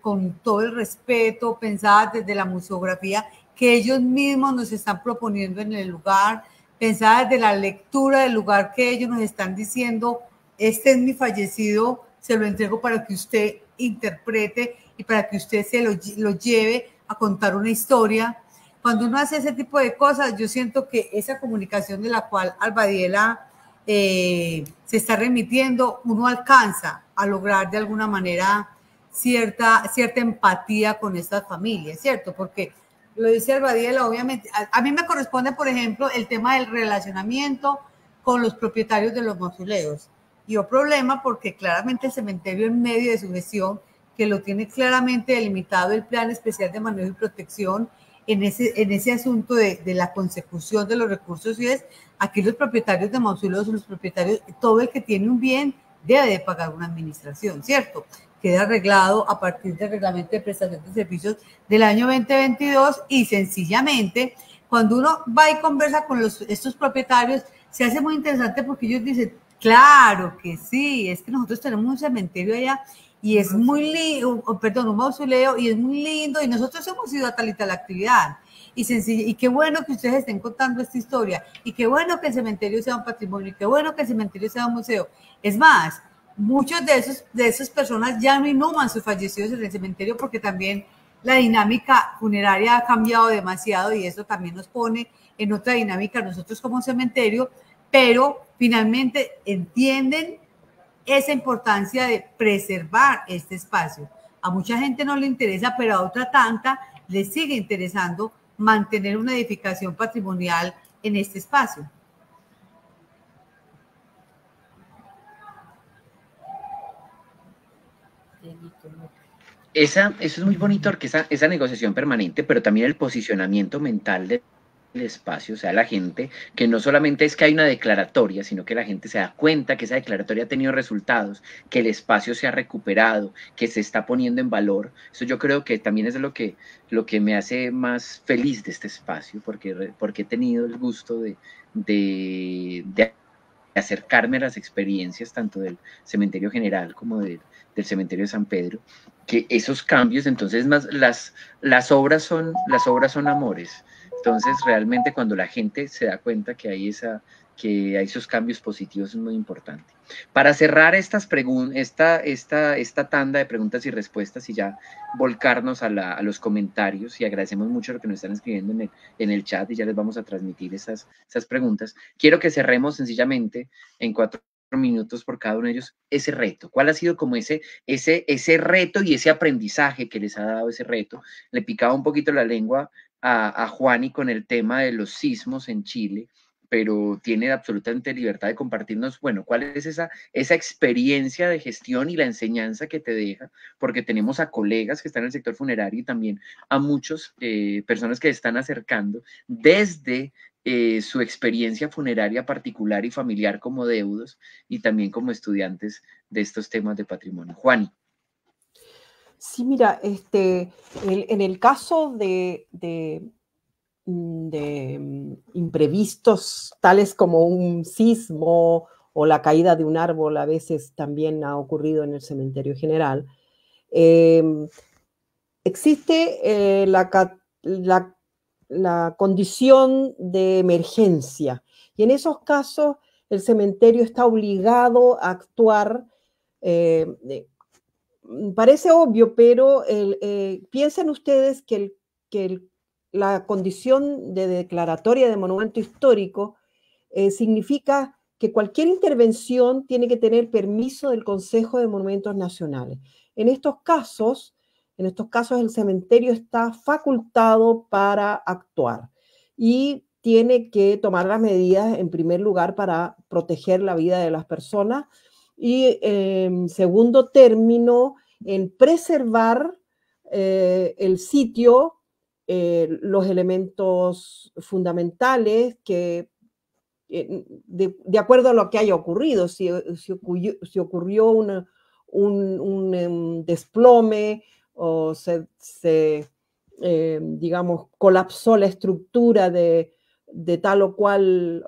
con todo el respeto, pensadas desde la museografía que ellos mismos nos están proponiendo en el lugar, pensadas desde la lectura del lugar que ellos nos están diciendo, este es mi fallecido, se lo entrego para que usted interprete y para que usted se lo lleve a contar una historia. Cuando uno hace ese tipo de cosas, yo siento que esa comunicación de la cual Albadiela se está remitiendo, uno alcanza a lograr de alguna manera cierta empatía con estas familias, ¿cierto? Porque lo dice Albadiela, obviamente, a mí me corresponde, por ejemplo, el tema del relacionamiento con los propietarios de los mausoleos. Y un problema porque claramente el cementerio en medio de su gestión, que lo tiene claramente delimitado el Plan Especial de Manejo y Protección en ese asunto de la consecución de los recursos, y es aquí los propietarios de mausoleos, los propietarios, todo el que tiene un bien debe de pagar una administración, ¿cierto? Queda arreglado a partir del reglamento de prestación de servicios del año 2022 y sencillamente cuando uno va y conversa con estos propietarios se hace muy interesante porque ellos dicen, claro que sí, es que nosotros tenemos un cementerio allá y es muy lindo, perdón, un mausoleo y es muy lindo y nosotros hemos ido a tal y tal actividad. Y qué bueno que ustedes estén contando esta historia y qué bueno que el cementerio sea un patrimonio y qué bueno que el cementerio sea un museo. Es más, muchos de esas personas ya no inhuman sus fallecidos en el cementerio porque también la dinámica funeraria ha cambiado demasiado y eso también nos pone en otra dinámica nosotros como cementerio, pero finalmente entienden esa importancia de preservar este espacio. A mucha gente no le interesa, pero a otra tanta le sigue interesando mantener una edificación patrimonial en este espacio. Eso es muy bonito porque esa negociación permanente, pero también el posicionamiento mental del espacio, o sea, la gente, que no solamente es que hay una declaratoria, sino que la gente se da cuenta que esa declaratoria ha tenido resultados, que el espacio se ha recuperado, que se está poniendo en valor. Eso yo creo que también es lo que me hace más feliz de este espacio, porque he tenido el gusto de acercarme a las experiencias tanto del cementerio general como del cementerio de San Pedro, que esos cambios, entonces más las obras son amores. Entonces realmente cuando la gente se da cuenta que hay esos cambios positivos es muy importante. Para cerrar esta tanda de preguntas y respuestas y ya volcarnos a los comentarios, y agradecemos mucho lo que nos están escribiendo en el chat y ya les vamos a transmitir esas preguntas, quiero que cerremos sencillamente en 4 minutos por cada uno de ellos ese reto. ¿Cuál ha sido como ese reto y ese aprendizaje que les ha dado ese reto? Le picaba un poquito la lengua a Juani con el tema de los sismos en Chile, pero tiene absolutamente libertad de compartirnos, bueno, cuál es esa experiencia de gestión y la enseñanza que te deja, porque tenemos a colegas que están en el sector funerario y también a muchas personas que están acercando desde su experiencia funeraria particular y familiar como deudos y también como estudiantes de estos temas de patrimonio. Juani. Sí, mira, en el caso de imprevistos tales como un sismo o la caída de un árbol a veces también ha ocurrido en el cementerio general. Existe la condición de emergencia, y en esos casos el cementerio está obligado a actuar. Parece obvio, pero piensen ustedes que la condición de declaratoria de monumento histórico significa que cualquier intervención tiene que tener permiso del Consejo de Monumentos Nacionales. En estos casos el cementerio está facultado para actuar y tiene que tomar las medidas, en primer lugar, para proteger la vida de las personas y, en segundo término, en preservar el sitio, los elementos fundamentales que de acuerdo a lo que haya ocurrido, si ocurrió un desplome o digamos, colapsó la estructura de tal o cual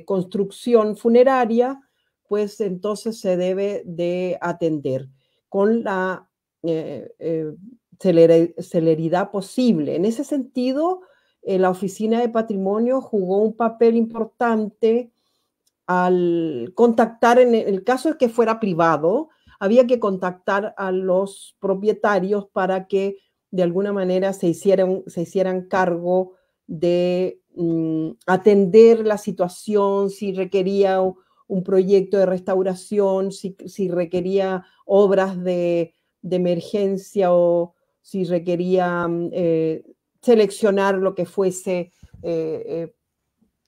construcción funeraria, pues entonces se debe de atender con la celeridad posible. En ese sentido, la Oficina de Patrimonio jugó un papel importante al contactar, en el caso de que fuera privado, había que contactar a los propietarios para que de alguna manera se hicieran cargo de atender la situación, si requería un proyecto de restauración, si requería obras de emergencia o si requería seleccionar lo que fuese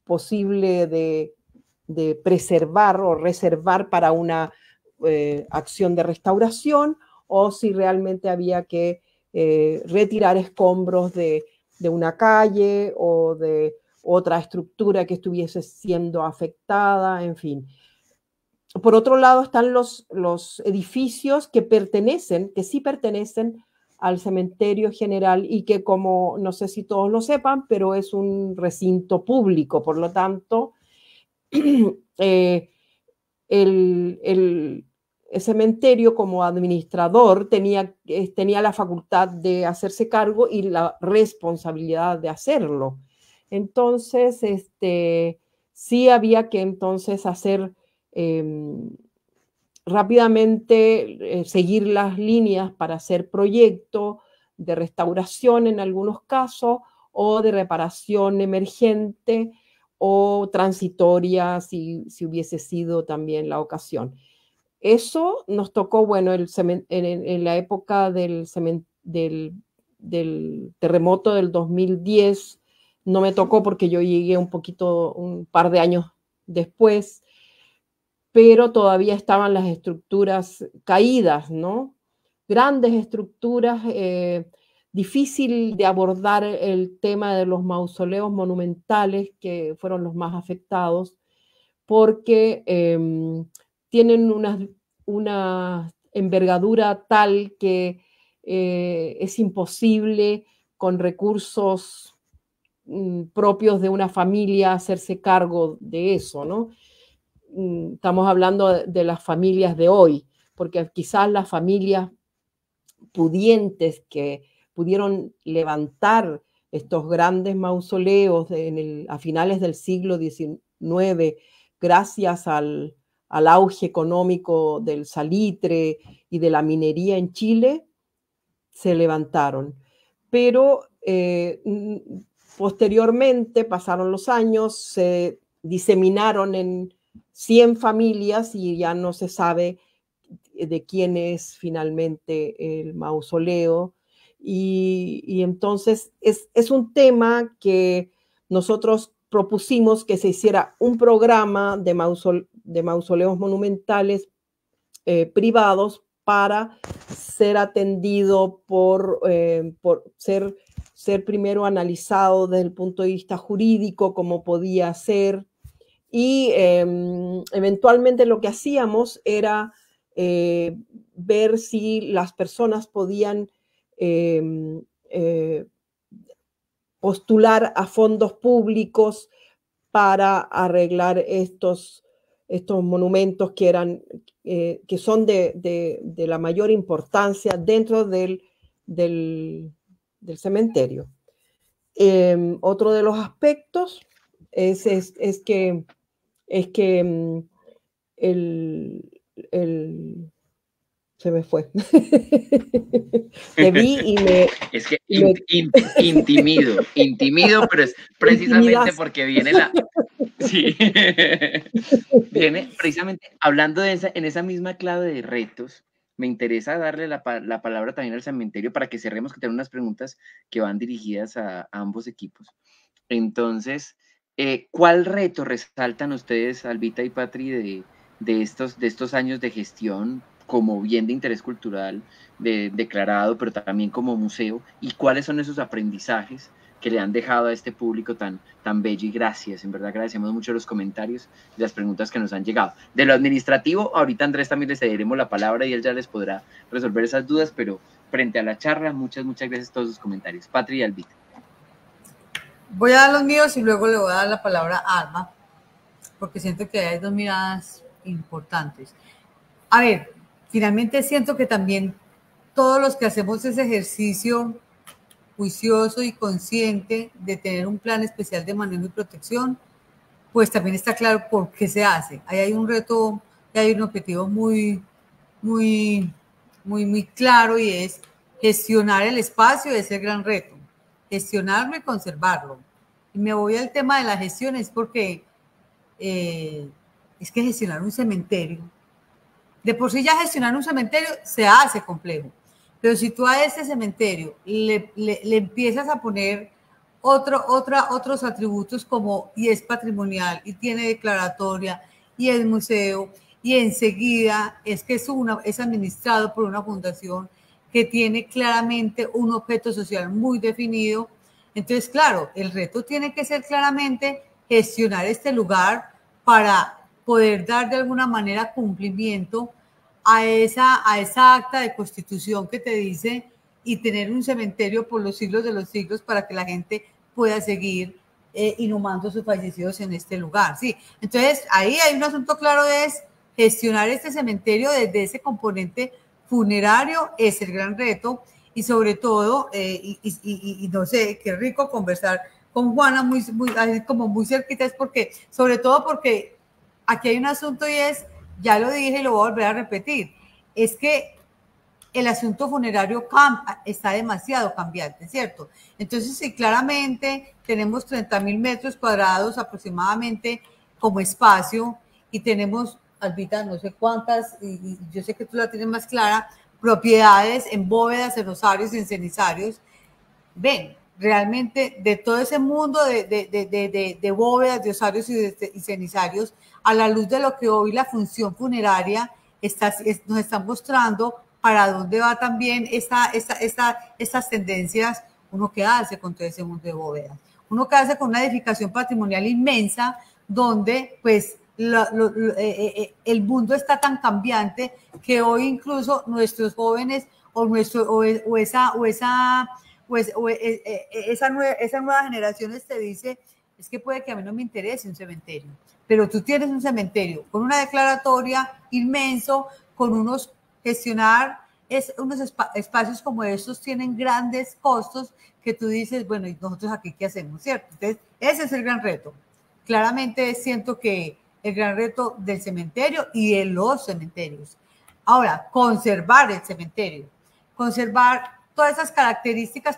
posible de preservar o reservar para una acción de restauración, o si realmente había que retirar escombros de una calle o de otra estructura que estuviese siendo afectada, en fin. Por otro lado están los edificios que sí pertenecen al cementerio general y que, como no sé si todos lo sepan, pero es un recinto público, por lo tanto, el cementerio como administrador tenía la facultad de hacerse cargo y la responsabilidad de hacerlo. Entonces, sí había que entonces hacer rápidamente, seguir las líneas para hacer proyecto de restauración en algunos casos o de reparación emergente o transitoria si hubiese sido también la ocasión. Eso nos tocó, bueno, en la época del terremoto del 2010, no me tocó porque yo llegué un par de años después, pero todavía estaban las estructuras caídas, ¿no? Grandes estructuras, difícil de abordar el tema de los mausoleos monumentales, que fueron los más afectados, porque tienen una envergadura tal que es imposible con recursos propios de una familia hacerse cargo de eso, ¿no? Estamos hablando de las familias de hoy, porque quizás las familias pudientes que pudieron levantar estos grandes mausoleos a finales del siglo XIX, gracias al auge económico del salitre y de la minería en Chile, se levantaron. Pero posteriormente, pasaron los años, se diseminaron en 100 familias y ya no se sabe de quién es finalmente el mausoleo. Y entonces es un tema que nosotros propusimos que se hiciera un programa de mausoleos monumentales privados para ser atendido por ser primero analizado desde el punto de vista jurídico, cómo podía ser, y eventualmente lo que hacíamos era ver si las personas podían postular a fondos públicos para arreglar estos estos monumentos que eran, que son de la mayor importancia dentro del cementerio. Otro de los aspectos es que se me fue. Te vi y me... Es que intimido, pero es precisamente porque viene la... Sí. Viene precisamente hablando de en esa misma clave de retos. Me interesa darle la palabra también al cementerio para que cerremos, que tengo unas preguntas que van dirigidas a ambos equipos. Entonces, ¿cuál reto resaltan ustedes, Albita y Patri, de estos años de gestión como bien de interés cultural declarado, pero también como museo? ¿Y cuáles son esos aprendizajes que le han dejado a este público tan bello? Y gracias, en verdad agradecemos mucho los comentarios y las preguntas que nos han llegado. De lo administrativo, ahorita Andrés también les cederemos la palabra y él ya les podrá resolver esas dudas, pero frente a la charla, muchas gracias a todos sus comentarios. Patri y Albita. Voy a dar los míos y luego le voy a dar la palabra a Alma, porque siento que hay dos miradas importantes. A ver, finalmente siento que también todos los que hacemos ese ejercicio juicioso y consciente de tener un plan especial de manejo y protección, pues también está claro por qué se hace. Ahí hay un reto, hay un objetivo muy claro, y es gestionar el espacio. Es el gran reto, gestionarlo y conservarlo. Y me voy al tema de la gestión, es porque es que gestionar un cementerio, de por sí ya gestionar un cementerio se hace complejo, pero si tú a ese cementerio le empiezas a poner otros atributos como, y es patrimonial, y tiene declaratoria, y es museo, y enseguida es que es administrado por una fundación que tiene claramente un objeto social muy definido. Entonces, claro, el reto tiene que ser claramente gestionar este lugar para poder dar de alguna manera cumplimiento a esa acta de constitución que te dice, y tener un cementerio por los siglos de los siglos para que la gente pueda seguir inhumando sus fallecidos en este lugar. Sí, entonces ahí hay un asunto claro, es gestionar este cementerio desde ese componente funerario, es el gran reto. Y sobre todo, y no sé, qué rico conversar con Juana muy cerquita, es porque, sobre todo porque aquí hay un asunto, y es, ya lo dije y lo voy a volver a repetir, es que el asunto funerario está demasiado cambiante, ¿cierto? Entonces, sí, claramente tenemos 30.000 metros cuadrados aproximadamente como espacio, y tenemos, Albita, no sé cuántas, y yo sé que tú la tienes más clara, propiedades en bóvedas, en osarios y en cenizarios. Ven, realmente de todo ese mundo de bóvedas, de osarios y cenizarios, a la luz de lo que hoy la función funeraria nos está mostrando para dónde va también estas tendencias. Uno qué hace con todo ese mundo de bóvedas, uno qué hace con una edificación patrimonial inmensa donde pues el mundo está tan cambiante que hoy incluso nuestros jóvenes esa nueva generaciones te dice, es que puede que a mí no me interese un cementerio, pero tú tienes un cementerio con una declaratoria inmenso, con unos espacios como estos tienen grandes costos que tú dices, bueno, ¿y nosotros aquí qué hacemos, cierto? Entonces, ese es el gran reto. Claramente siento que el gran reto del cementerio y de los cementerios. Ahora, conservar el cementerio, conservar todas esas características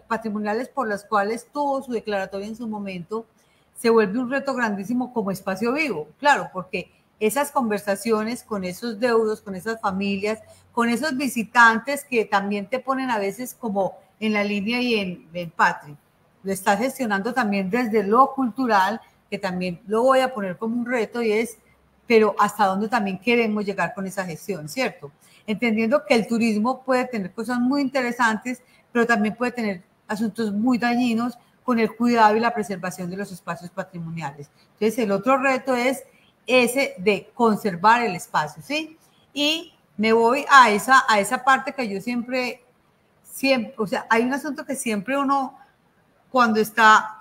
patrimoniales por las cuales tuvo su declaratoria en su momento, se vuelve un reto grandísimo como espacio vivo, claro, porque esas conversaciones con esos deudos, con esas familias, con esos visitantes que también te ponen a veces como en la línea y en Patri, lo estás gestionando también desde lo cultural, que también lo voy a poner como un reto, y es, pero hasta dónde también queremos llegar con esa gestión, ¿cierto? Entendiendo que el turismo puede tener cosas muy interesantes, pero también puede tener asuntos muy dañinos con el cuidado y la preservación de los espacios patrimoniales. Entonces, el otro reto es ese de conservar el espacio, ¿sí? Y me voy a esa parte que yo siempre, o sea, hay un asunto que siempre uno, cuando está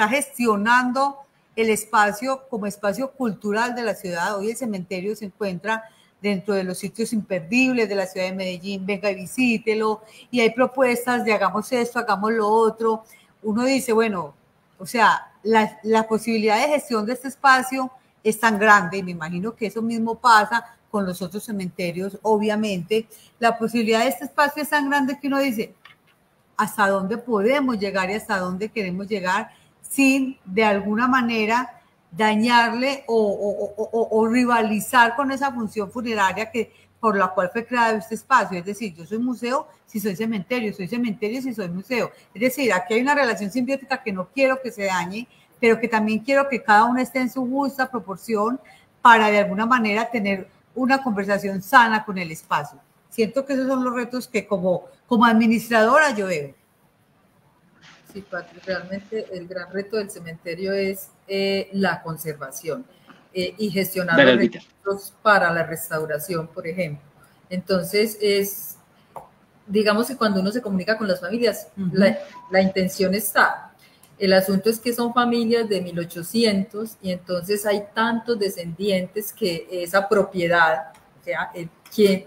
gestionando el espacio como espacio cultural de la ciudad. Hoy el cementerio se encuentra dentro de los sitios imperdibles de la ciudad de Medellín. Venga y visítelo, y hay propuestas de hagamos esto, hagamos lo otro. Uno dice, bueno, o sea, la posibilidad de gestión de este espacio es tan grande, y me imagino que eso mismo pasa con los otros cementerios, obviamente. La posibilidad de este espacio es tan grande que uno dice, ¿hasta dónde podemos llegar y hasta dónde queremos llegar sin de alguna manera dañarle o rivalizar con esa función funeraria por la cual fue creado este espacio? Es decir, yo soy museo si soy cementerio si soy museo. Es decir, aquí hay una relación simbiótica que no quiero que se dañe, pero que también quiero que cada uno esté en su justa proporción para de alguna manera tener una conversación sana con el espacio. Siento que esos son los retos que como administradora yo veo. Sí, Patri, realmente el gran reto del cementerio es la conservación y gestionar los recursos para la restauración, por ejemplo. Entonces, digamos que cuando uno se comunica con las familias, la intención está. El asunto es que son familias de 1800 y entonces hay tantos descendientes que esa propiedad, o sea,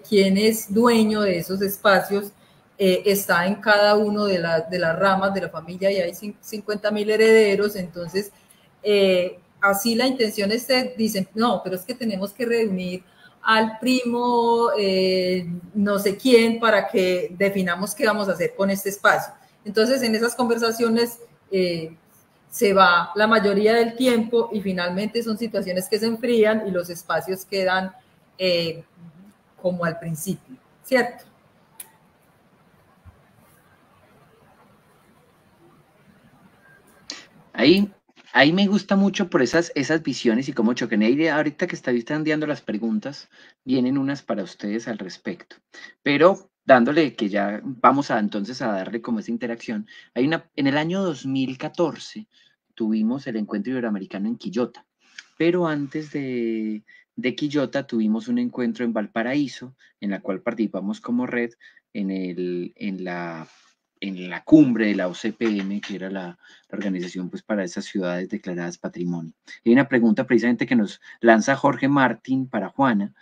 quien es dueño de esos espacios, está en cada uno de las ramas de la familia y hay 50.000 herederos. Entonces, así la intención es, dicen, no, pero es que tenemos que reunir al primo, no sé quién, para que definamos qué vamos a hacer con este espacio. Entonces, en esas conversaciones se va la mayoría del tiempo y finalmente son situaciones que se enfrían y los espacios quedan como al principio, ¿cierto? Ahí me gusta mucho por esas visiones y cómo chocan. Ahorita que están dando las preguntas, vienen unas para ustedes al respecto. Pero dándole que ya vamos entonces a darle como esa interacción. En el año 2014 tuvimos el encuentro iberoamericano en Quillota, pero antes de Quillota tuvimos un encuentro en Valparaíso, en la cual participamos como red en la cumbre de la OCPM, que era la organización pues, para esas ciudades declaradas patrimonio. Hay una pregunta precisamente que nos lanza Jorge Martín para Juana.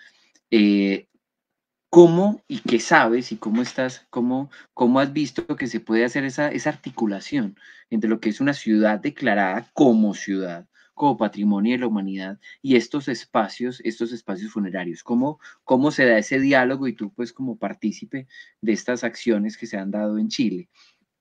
¿Cómo y qué sabes y cómo has visto que se puede hacer esa articulación entre lo que es una ciudad declarada como ciudad, como patrimonio de la humanidad, y estos espacios funerarios? ¿Cómo se da ese diálogo y tú pues como partícipe de estas acciones que se han dado en Chile?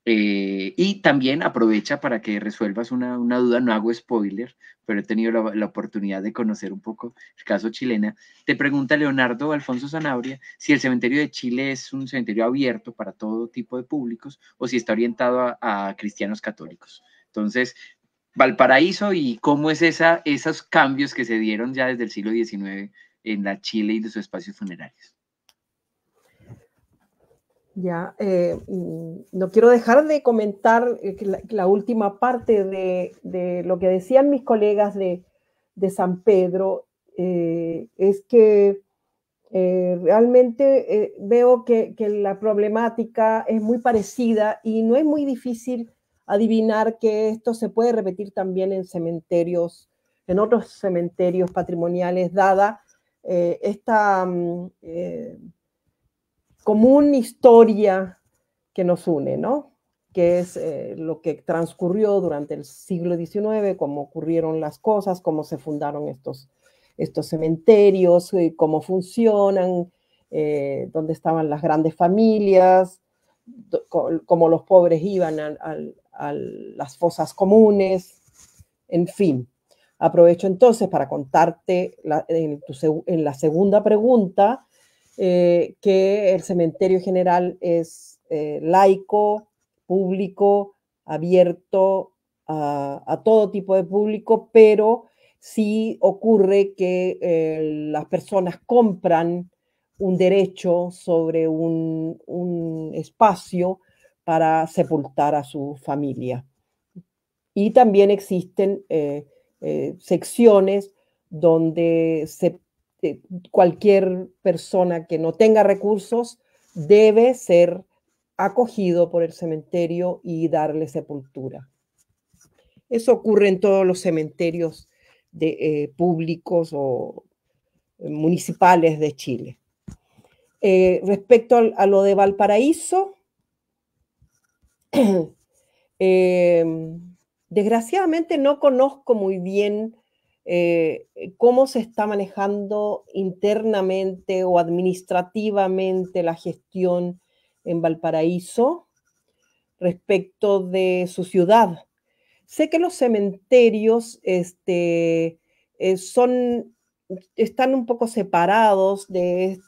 Y también aprovecha para que resuelvas una duda, no hago spoiler, pero he tenido la oportunidad de conocer un poco el caso chileno. Te pregunta Leonardo Alfonso Zanabria si el cementerio de Chile es un cementerio abierto para todo tipo de públicos o si está orientado a cristianos católicos. Entonces, Valparaíso y cómo es esos cambios que se dieron ya desde el siglo XIX en la Chile y de sus espacios funerarios. Ya, no quiero dejar de comentar la última parte de lo que decían mis colegas de San Pedro, es que realmente veo que la problemática es muy parecida y no es muy difícil adivinar que esto se puede repetir también en otros cementerios patrimoniales, dada esta común historia que nos une, ¿no? Que es lo que transcurrió durante el siglo XIX, cómo ocurrieron las cosas, cómo se fundaron estos cementerios, cómo funcionan, dónde estaban las grandes familias, cómo los pobres iban a las fosas comunes, en fin. Aprovecho entonces para contarte en la segunda pregunta, que el cementerio general es laico, público, abierto a todo tipo de público, pero sí ocurre que las personas compran un derecho sobre un espacio para sepultar a su familia. Y también existen secciones donde cualquier persona que no tenga recursos debe ser acogido por el cementerio y darle sepultura. Eso ocurre en todos los cementerios públicos o municipales de Chile. Respecto a lo de Valparaíso, desgraciadamente no conozco muy bien cómo se está manejando internamente o administrativamente la gestión en Valparaíso respecto de su ciudad. Sé que los cementerios están un poco separados de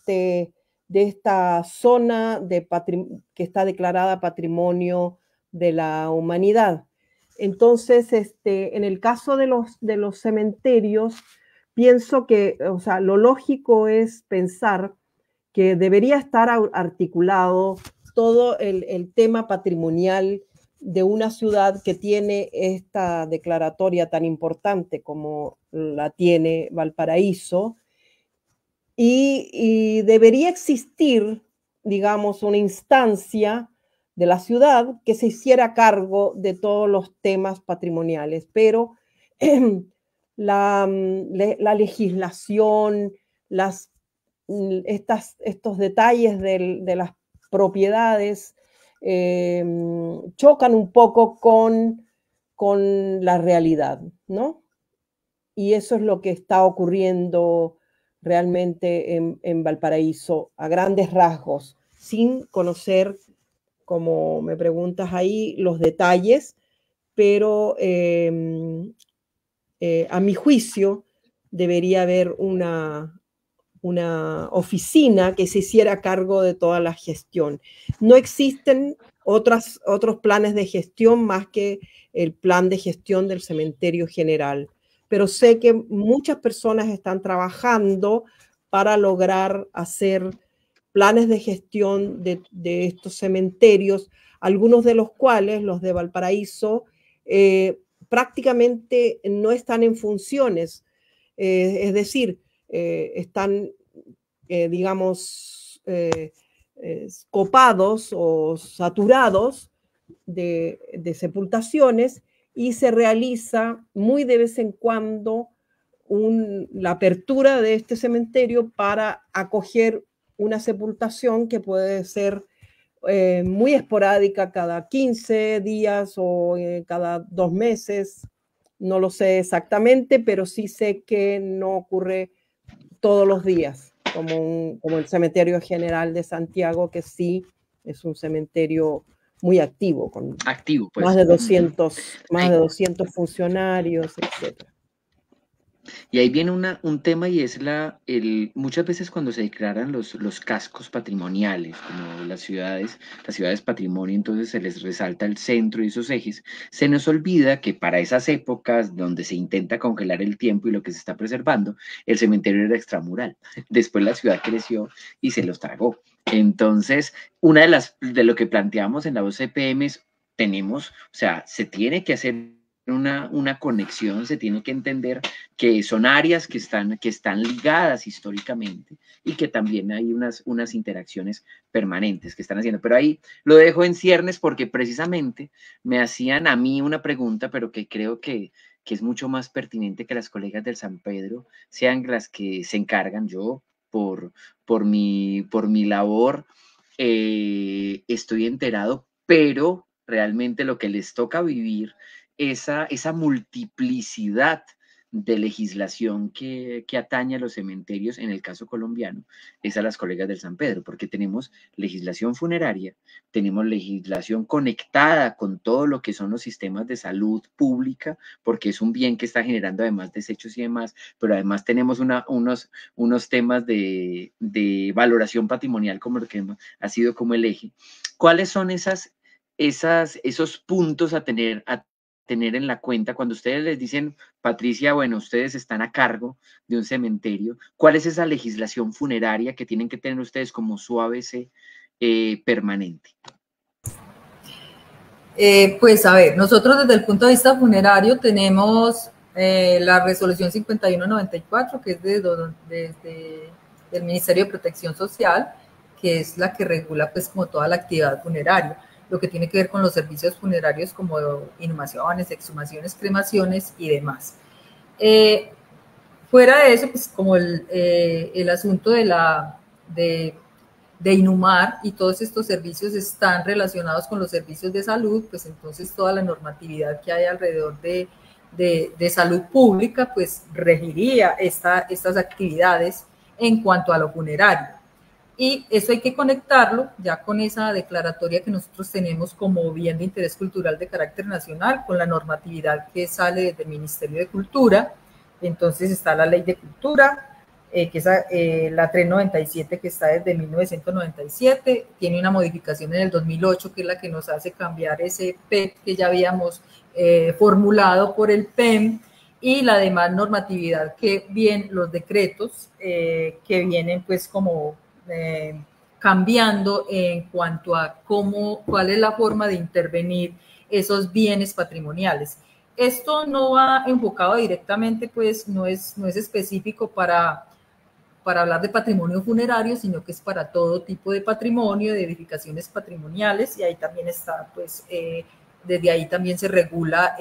esta zona que está declarada Patrimonio de la Humanidad. Entonces, en el caso de los cementerios, pienso que, o sea, lo lógico es pensar que debería estar articulado todo el tema patrimonial de una ciudad que tiene esta declaratoria tan importante como la tiene Valparaíso, y debería existir, digamos, una instancia de la ciudad que se hiciera cargo de todos los temas patrimoniales, pero la legislación, estos detalles de las propiedades chocan un poco con la realidad, ¿no? Y eso es lo que está ocurriendo realmente en Valparaíso, a grandes rasgos, sin conocer, como me preguntas ahí, los detalles, pero a mi juicio debería haber una oficina que se hiciera cargo de toda la gestión. No existen otros planes de gestión más que el plan de gestión del cementerio general, pero sé que muchas personas están trabajando para lograr hacer planes de gestión de estos cementerios, algunos de los cuales, los de Valparaíso, prácticamente no están en funciones, es decir, están, digamos, copados o saturados de sepultaciones, y se realiza muy de vez en cuando la apertura de este cementerio para acoger una sepultación que puede ser muy esporádica, cada 15 días o cada 2 meses. No lo sé exactamente, pero sí sé que no ocurre todos los días, como el Cementerio General de Santiago, que sí es un cementerio muy activo, con pues. más de 200 funcionarios, etc. Y ahí viene un tema, y es muchas veces cuando se declaran los cascos patrimoniales, como las ciudades patrimonio, entonces se les resalta el centro y esos ejes, se nos olvida que para esas épocas donde se intenta congelar el tiempo y lo que se está preservando, el cementerio era extramural. Después la ciudad creció y se los tragó. Entonces, de lo que planteamos en la OCPM es, se tiene que hacer una conexión, se tiene que entender que son áreas que están ligadas históricamente y que también hay unas interacciones permanentes que están haciendo. Pero ahí lo dejo en ciernes porque precisamente me hacían a mí una pregunta, pero que creo que es mucho más pertinente que las colegas del San Pedro sean las que se encargan. Yo, por mi labor, estoy enterado, pero realmente lo que les toca vivir, esa multiplicidad de legislación que atañe a los cementerios, en el caso colombiano, es a las colegas del San Pedro, porque tenemos legislación funeraria, tenemos legislación conectada con todo lo que son los sistemas de salud pública, porque es un bien que está generando además desechos y demás, pero además tenemos unos temas de valoración patrimonial, como lo que ha sido como el eje. ¿Cuáles son esos puntos a tener en la cuenta cuando ustedes les dicen, Patricia, bueno, ustedes están a cargo de un cementerio? ¿Cuál es esa legislación funeraria que tienen que tener ustedes como su ABC permanente? Pues a ver, nosotros desde el punto de vista funerario tenemos la resolución 5194, que es desde el Ministerio de Protección Social, que es la que regula pues como toda la actividad funeraria. lo que tiene que ver con los servicios funerarios como inhumaciones, exhumaciones, cremaciones y demás. Fuera de eso, pues como el asunto de inhumar y todos estos servicios están relacionados con los servicios de salud, pues entonces toda la normatividad que hay alrededor de salud pública, pues regiría estas actividades en cuanto a lo funerario. Y eso hay que conectarlo ya con esa declaratoria que nosotros tenemos como bien de interés cultural de carácter nacional, con la normatividad que sale desde el Ministerio de Cultura. Entonces está la Ley de Cultura, que es la 397, que está desde 1997, tiene una modificación en el 2008, que es la que nos hace cambiar ese PEP que ya habíamos formulado por el PEM, y la demás normatividad que vienen, los decretos que vienen pues como cambiando en cuanto a cuál es la forma de intervenir esos bienes patrimoniales. Esto no va enfocado directamente, pues no es específico para hablar de patrimonio funerario, sino que es para todo tipo de patrimonio, de edificaciones patrimoniales, y ahí también está, pues, desde ahí también se regula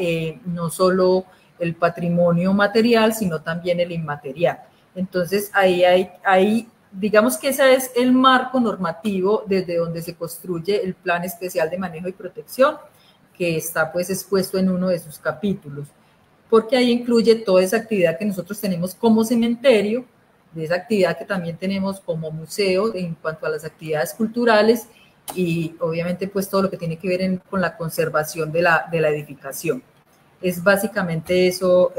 no solo el patrimonio material, sino también el inmaterial. Entonces, ahí digamos que ese es el marco normativo desde donde se construye el Plan Especial de Manejo y Protección, que está pues expuesto en uno de sus capítulos, porque ahí incluye toda esa actividad que nosotros tenemos como cementerio, de esa actividad que también tenemos como museo en cuanto a las actividades culturales y obviamente pues todo lo que tiene que ver con la conservación de la edificación. Es básicamente eso,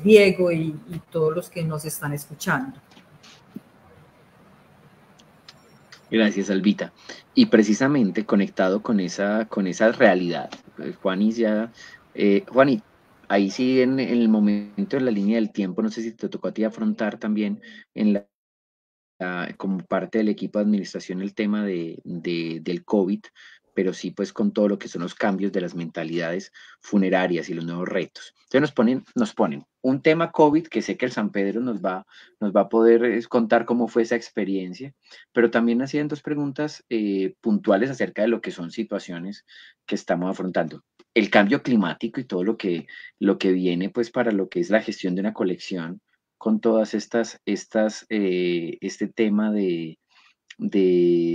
Diego y todos los que nos están escuchando. Gracias, Albita. Y precisamente conectado con esa realidad, Juani Juani, ahí sí en el momento de la línea del tiempo, no sé si te tocó a ti afrontar también como parte del equipo de administración el tema del COVID, pero sí pues con todo lo que son los cambios de las mentalidades funerarias y los nuevos retos. Entonces nos ponen un tema COVID, que sé que el San Pedro nos va a poder contar cómo fue esa experiencia, pero también hacían dos preguntas puntuales acerca de lo que son situaciones que estamos afrontando. El cambio climático y todo lo que viene pues para lo que es la gestión de una colección con todas este tema de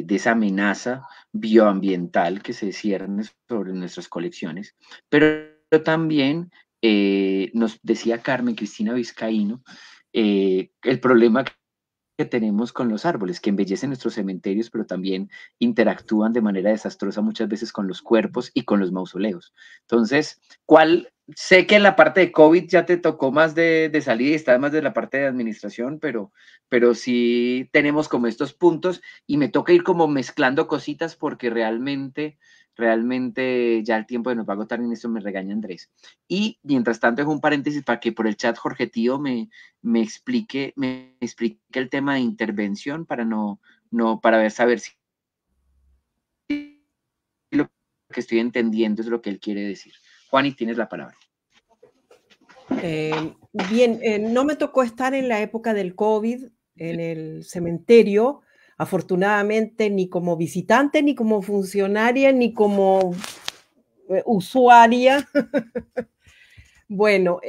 esa amenaza bioambiental que se cierne sobre nuestras colecciones, pero también nos decía Carmen Cristina Vizcaíno el problema que tenemos con los árboles, que embellecen nuestros cementerios, pero también interactúan de manera desastrosa muchas veces con los cuerpos y con los mausoleos. Entonces, sé que en la parte de COVID ya te tocó más de salida y está más de la parte de administración, pero sí tenemos como estos puntos y me toca ir como mezclando cositas porque realmente ya el tiempo nos va a agotar, en esto me regaña Andrés. Y mientras tanto dejo un paréntesis para que por el chat Jorge Tío me explique el tema de intervención para saber si lo que estoy entendiendo es lo que él quiere decir. Juani, tienes la palabra. Bien, no me tocó estar en la época del COVID en el cementerio, afortunadamente, ni como visitante, ni como funcionaria, ni como usuaria. Bueno,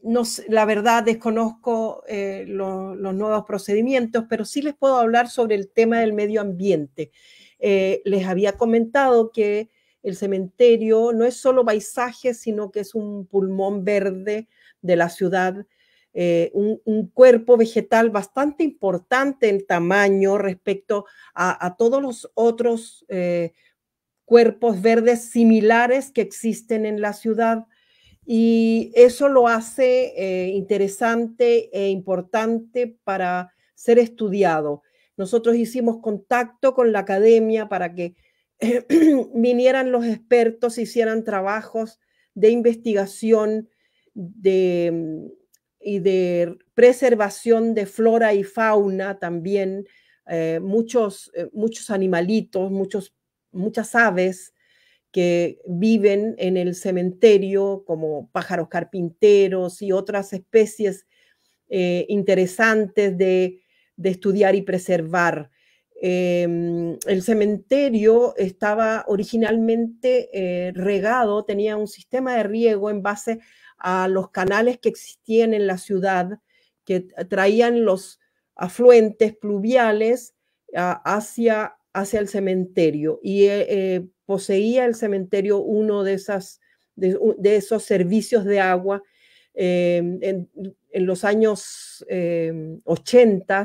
no sé, la verdad desconozco los nuevos procedimientos, pero sí les puedo hablar sobre el tema del medio ambiente. Les había comentado que el cementerio no es solo paisaje, sino que es un pulmón verde de la ciudad, un cuerpo vegetal bastante importante en tamaño respecto a todos los otros cuerpos verdes similares que existen en la ciudad. Y eso lo hace interesante e importante para ser estudiado. Nosotros hicimos contacto con la academia para que vinieran los expertos, hicieran trabajos de investigación y de preservación de flora y fauna también, muchos animalitos, muchas aves que viven en el cementerio, como pájaros carpinteros y otras especies interesantes de estudiar y preservar. El cementerio estaba originalmente regado, tenía un sistema de riego en base a los canales que existían en la ciudad, que traían los afluentes pluviales hacia el cementerio, y poseía el cementerio uno de esos servicios de agua. En los años 80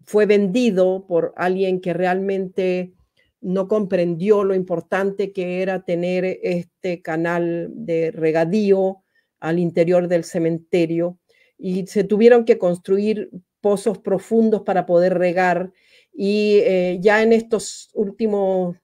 fue vendido por alguien que realmente no comprendió lo importante que era tener este canal de regadío al interior del cementerio, y se tuvieron que construir pozos profundos para poder regar, y ya en estos últimos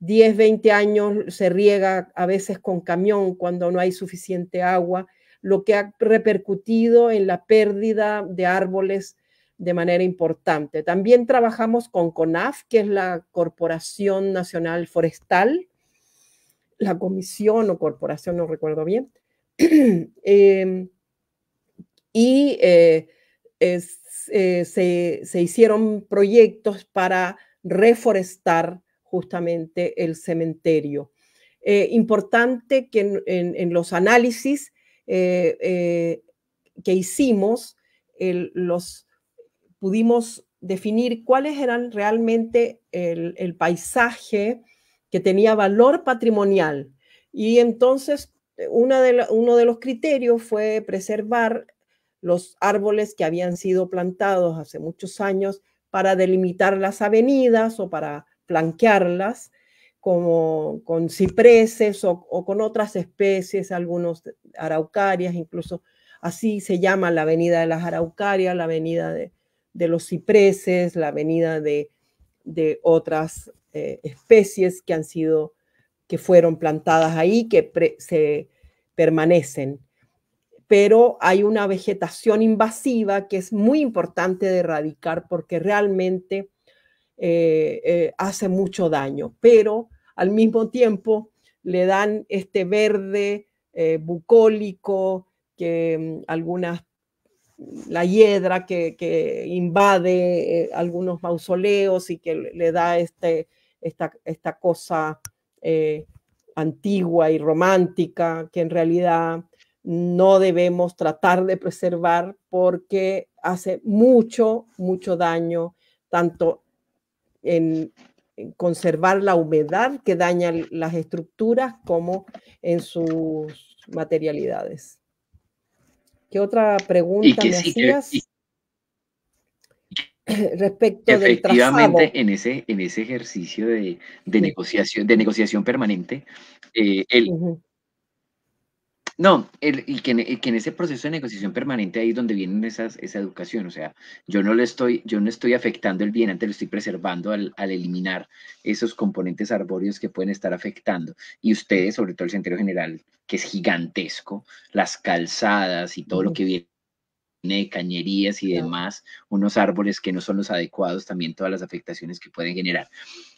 10, 20 años se riega a veces con camión cuando no hay suficiente agua, lo que ha repercutido en la pérdida de árboles de manera importante. También trabajamos con CONAF, que es la Corporación Nacional Forestal, la comisión o corporación, no recuerdo bien, y se hicieron proyectos para reforestar justamente el cementerio. Importante que en los análisis que hicimos, pudimos definir cuáles eran realmente el paisaje que tenía valor patrimonial. Y entonces uno de los criterios fue preservar los árboles que habían sido plantados hace muchos años para delimitar las avenidas o para flanquearlas, como con cipreses o con otras especies, algunos araucarias, incluso así se llama la avenida de las araucarias, la avenida de los cipreses, la avenida de otras especies que fueron plantadas ahí, que se permanecen. Pero hay una vegetación invasiva que es muy importante de erradicar porque realmente hace mucho daño, pero al mismo tiempo le dan este verde bucólico que la hiedra que invade algunos mausoleos y que le da esta cosa antigua y romántica que en realidad no debemos tratar de preservar porque hace mucho, mucho daño, tanto en conservar la humedad que daña las estructuras como en sus materialidades. ¿Qué otra pregunta me hacías? Respecto del trazado. Efectivamente, en ese ejercicio de negociación permanente, y que en ese proceso de negociación permanente ahí es donde viene esa educación. O sea, yo no estoy afectando el bien, antes lo estoy preservando al eliminar esos componentes arbóreos que pueden estar afectando. Y ustedes, sobre todo el Cementerio General, que es gigantesco, las calzadas y todo lo que viene de cañerías y demás, unos árboles que no son los adecuados, también todas las afectaciones que pueden generar.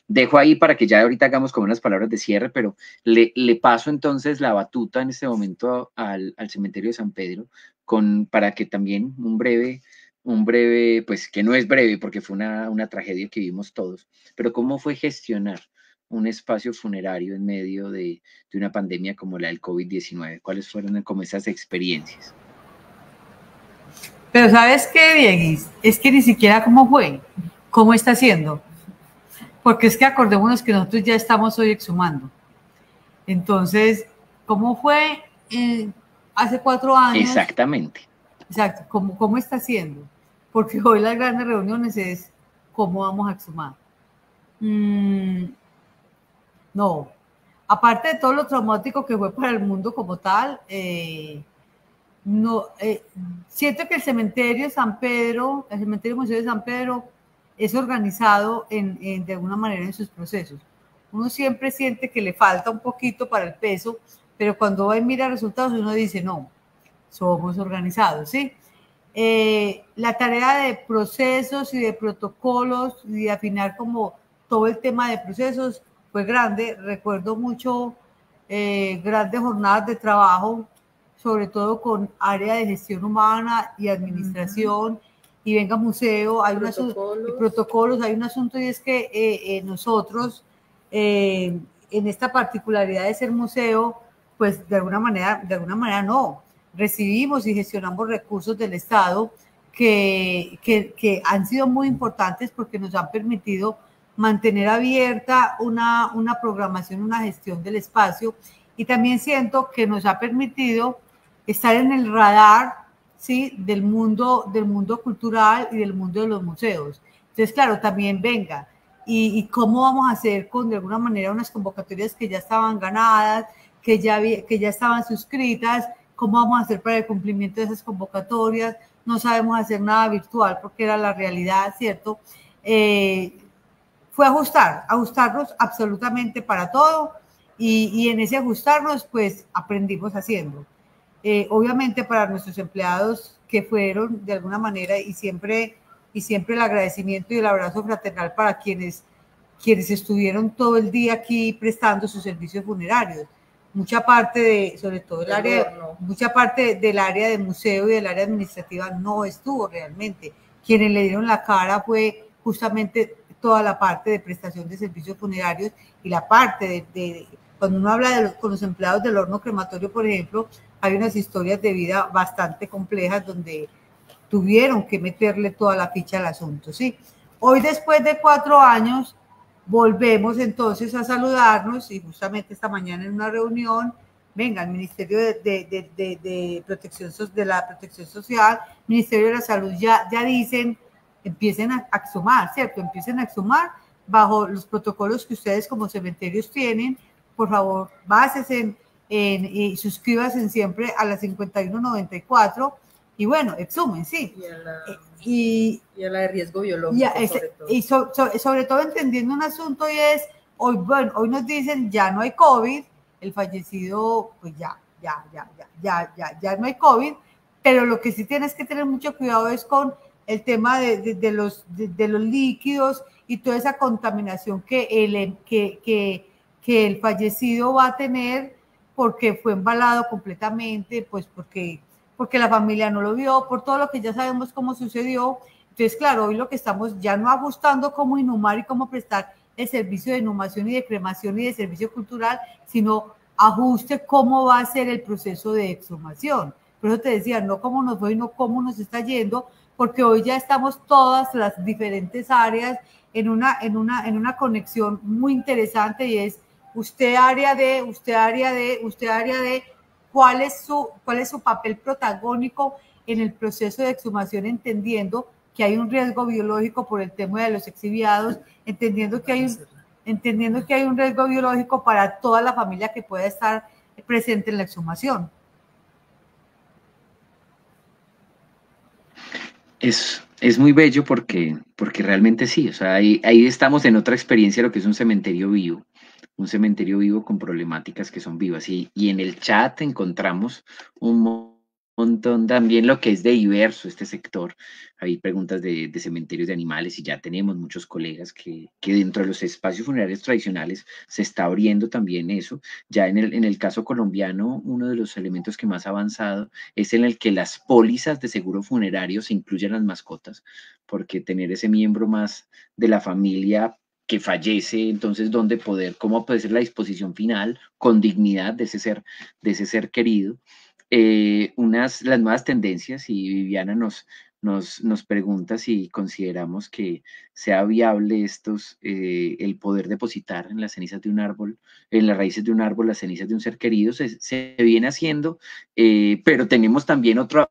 Dejo ahí para que ya ahorita hagamos como unas palabras de cierre, pero le paso entonces la batuta en este momento al Cementerio de San Pedro, para que también un breve, pues que no es breve porque fue una tragedia que vimos todos, pero cómo fue gestionar un espacio funerario en medio de una pandemia como la del COVID-19, cuáles fueron como esas experiencias. Pero ¿sabes qué, Dieguis? Es que ni siquiera cómo fue, cómo está haciendo. Porque es que acordémonos que nosotros ya estamos hoy exhumando. Entonces, ¿cómo fue hace 4 años? Exactamente. Exacto, ¿cómo está haciendo? Porque hoy las grandes reuniones es ¿cómo vamos a exhumar? No. Aparte de todo lo traumático que fue para el mundo como tal, siento que el cementerio San Pedro, el cementerio Museo de San Pedro, es organizado de alguna manera en sus procesos. Uno siempre siente que le falta un poquito para el peso, pero cuando va y mira resultados uno dice, no, somos organizados, ¿sí? La tarea de procesos y de protocolos y de afinar como todo el tema de procesos fue grande. Recuerdo mucho grandes jornadas de trabajo, sobre todo con área de gestión humana y administración, y venga museo, hay protocolos. protocolos, hay un asunto, y es que nosotros, en esta particularidad de ser museo, pues de alguna manera no, recibimos y gestionamos recursos del Estado que han sido muy importantes porque nos han permitido mantener abierta una programación, una gestión del espacio, y también siento que nos ha permitido estar en el radar, ¿sí?, del mundo cultural y del mundo de los museos. Entonces, claro, también venga, y cómo vamos a hacer con, de alguna manera, unas convocatorias que ya estaban ganadas, que ya estaban suscritas, cómo vamos a hacer para el cumplimiento de esas convocatorias. No sabemos hacer nada virtual porque era la realidad, ¿cierto? Fue ajustarnos absolutamente para todo, y en ese ajustarnos, pues aprendimos haciendo. Obviamente para nuestros empleados que fueron de alguna manera, y siempre el agradecimiento y el abrazo fraternal para quienes estuvieron todo el día aquí prestando sus servicios funerarios. Mucha parte sobre todo mucha parte del área de museo y del área administrativa no estuvo realmente. Quienes le dieron la cara fue justamente toda la parte de prestación de servicios funerarios, y la parte de cuando uno habla con los empleados del horno crematorio, por ejemplo, hay unas historias de vida bastante complejas donde tuvieron que meterle toda la ficha al asunto, ¿sí? Hoy, después de 4 años, volvemos entonces a saludarnos, y justamente esta mañana en una reunión, venga, el Ministerio de Protección Social, Ministerio de la Salud, ya dicen, empiecen a exhumar, ¿cierto? Empiecen a exhumar bajo los protocolos que ustedes como cementerios tienen. Por favor, básense y suscríbanse siempre a la 5194, y bueno, exhumen, sí. Y a la de riesgo biológico, sobre todo entendiendo un asunto, y es, hoy nos dicen, ya no hay COVID, el fallecido, pues ya no hay COVID, pero lo que sí tienes que tener mucho cuidado es con el tema de los líquidos y toda esa contaminación que el fallecido va a tener, porque fue embalado completamente, pues porque la familia no lo vio, por todo lo que ya sabemos cómo sucedió. Entonces, claro, hoy lo que estamos ya no ajustando cómo inhumar y cómo prestar el servicio de inhumación y de cremación y de servicio cultural, sino ajuste cómo va a ser el proceso de exhumación. Por eso te decía, no cómo nos fue y no cómo nos está yendo, porque hoy ya estamos todas las diferentes áreas en una conexión muy interesante, y es usted área de, ¿cuál es su papel protagónico en el proceso de exhumación? Entendiendo que hay un riesgo biológico por el tema de los exhibiados, entendiendo que hay un riesgo biológico para toda la familia que pueda estar presente en la exhumación. Es muy bello porque realmente sí, o sea, ahí estamos en otra experiencia de lo que es un cementerio vivo con problemáticas que son vivas, y en el chat encontramos un montón también lo que es de diverso este sector. Hay preguntas de cementerios de animales, y ya tenemos muchos colegas que dentro de los espacios funerarios tradicionales se está abriendo también eso. Ya en el caso colombiano, uno de los elementos que más ha avanzado es en el que las pólizas de seguro funerario se incluyen las mascotas, porque tener ese miembro más de la familia que fallece, entonces cómo puede ser la disposición final con dignidad de ese ser querido. Las nuevas tendencias, y Viviana nos pregunta si consideramos que sea viable el poder depositar en las cenizas de un árbol, en las raíces de un árbol, las cenizas de un ser querido. Se viene haciendo, pero tenemos también otra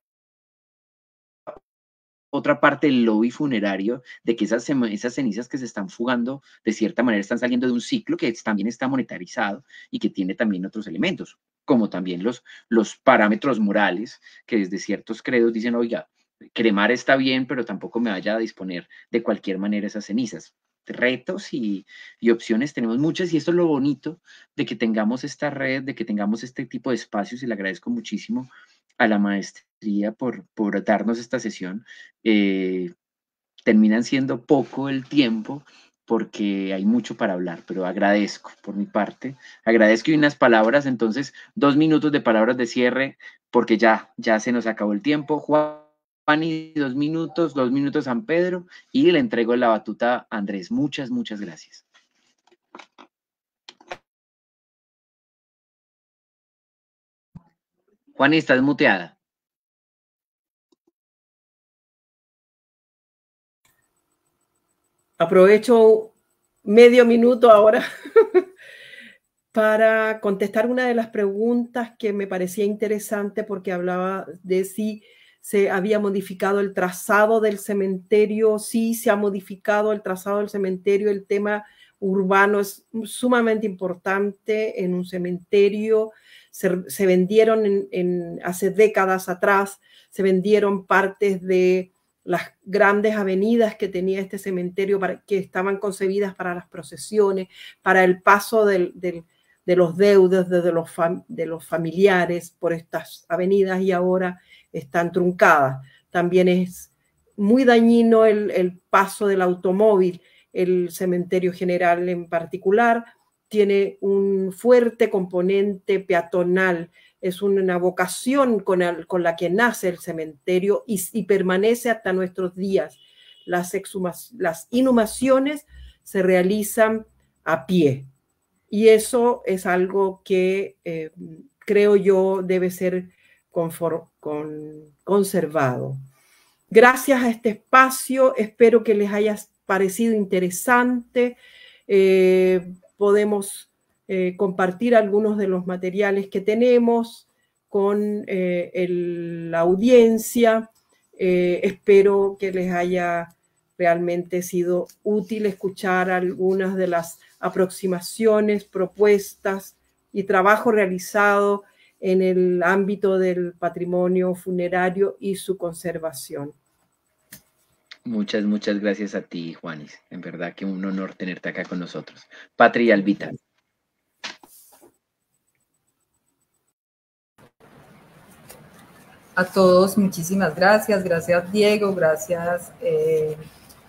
parte del lobby funerario, de que esas cenizas que se están fugando, de cierta manera están saliendo de un ciclo que también está monetarizado y que tiene también otros elementos, como también los parámetros morales, que desde ciertos credos dicen, oiga, cremar está bien, pero tampoco me vaya a disponer de cualquier manera esas cenizas. Retos y opciones tenemos muchas, y esto es lo bonito de que tengamos esta red, de que tengamos este tipo de espacios, y le agradezco muchísimo a la maestría por darnos esta sesión. Terminan siendo poco el tiempo porque hay mucho para hablar, pero agradezco por mi parte, agradezco, y unas palabras, entonces 2 minutos de palabras de cierre, porque ya se nos acabó el tiempo. Juan, Juani, 2 minutos San Pedro, y le entrego la batuta a Andrés. Muchas gracias. Juani, estás muteada. Aprovecho medio minuto ahora para contestar una de las preguntas que me parecía interesante porque hablaba de si se había modificado el trazado del cementerio. Sí, se ha modificado el trazado del cementerio. El tema urbano es sumamente importante en un cementerio. Se vendieron hace décadas atrás, se vendieron partes de las grandes avenidas que tenía este cementerio que estaban concebidas para las procesiones, para el paso de los deudos, de los familiares por estas avenidas, y ahora están truncadas. También es muy dañino el paso del automóvil. El cementerio general en particular tiene un fuerte componente peatonal. Es una vocación con la que nace el cementerio y permanece hasta nuestros días. Las inhumaciones se realizan a pie. Y eso es algo que creo yo debe ser conservado. Gracias a este espacio, espero que les haya parecido interesante. Podemos compartir algunos de los materiales que tenemos con la audiencia. Espero que les haya realmente sido útil escuchar algunas de las aproximaciones, propuestas y trabajo realizado en el ámbito del patrimonio funerario y su conservación. Muchas gracias a ti, Juanis. En verdad que un honor tenerte acá con nosotros. Patri y Albita. A todos, muchísimas gracias. Gracias, Diego. Gracias,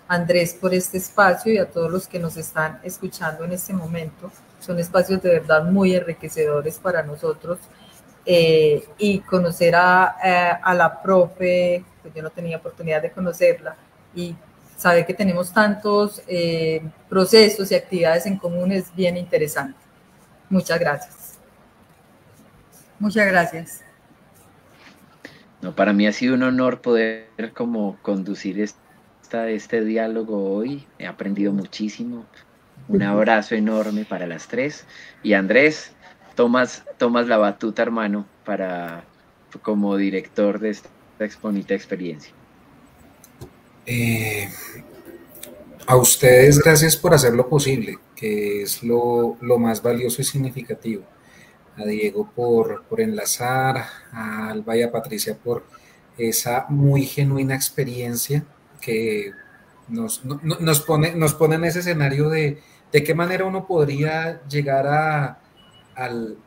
Andrés, por este espacio, y a todos los que nos están escuchando en este momento. Son espacios de verdad muy enriquecedores para nosotros. Y conocer a la profe, pues yo no tenía oportunidad de conocerla, y saber que tenemos tantos procesos y actividades en común es bien interesante. Muchas gracias. Muchas gracias. No, para mí ha sido un honor poder como conducir este diálogo hoy. He aprendido muchísimo. Un abrazo enorme para las tres. Y Andrés, tomas la batuta, hermano, como director de esta bonita experiencia. A ustedes, gracias por hacerlo posible, que es lo más valioso y significativo. A Diego por enlazar, a Alba y a Patricia por esa muy genuina experiencia que nos pone en ese escenario de qué manera uno podría llegar al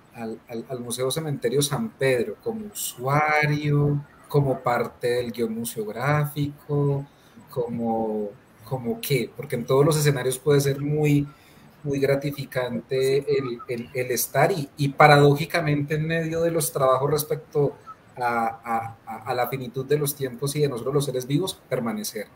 Museo Cementerio San Pedro como usuario, como parte del guión museográfico, como qué, porque en todos los escenarios puede ser muy gratificante el estar y paradójicamente en medio de los trabajos respecto a la finitud de los tiempos y de nosotros los seres vivos, permanecer.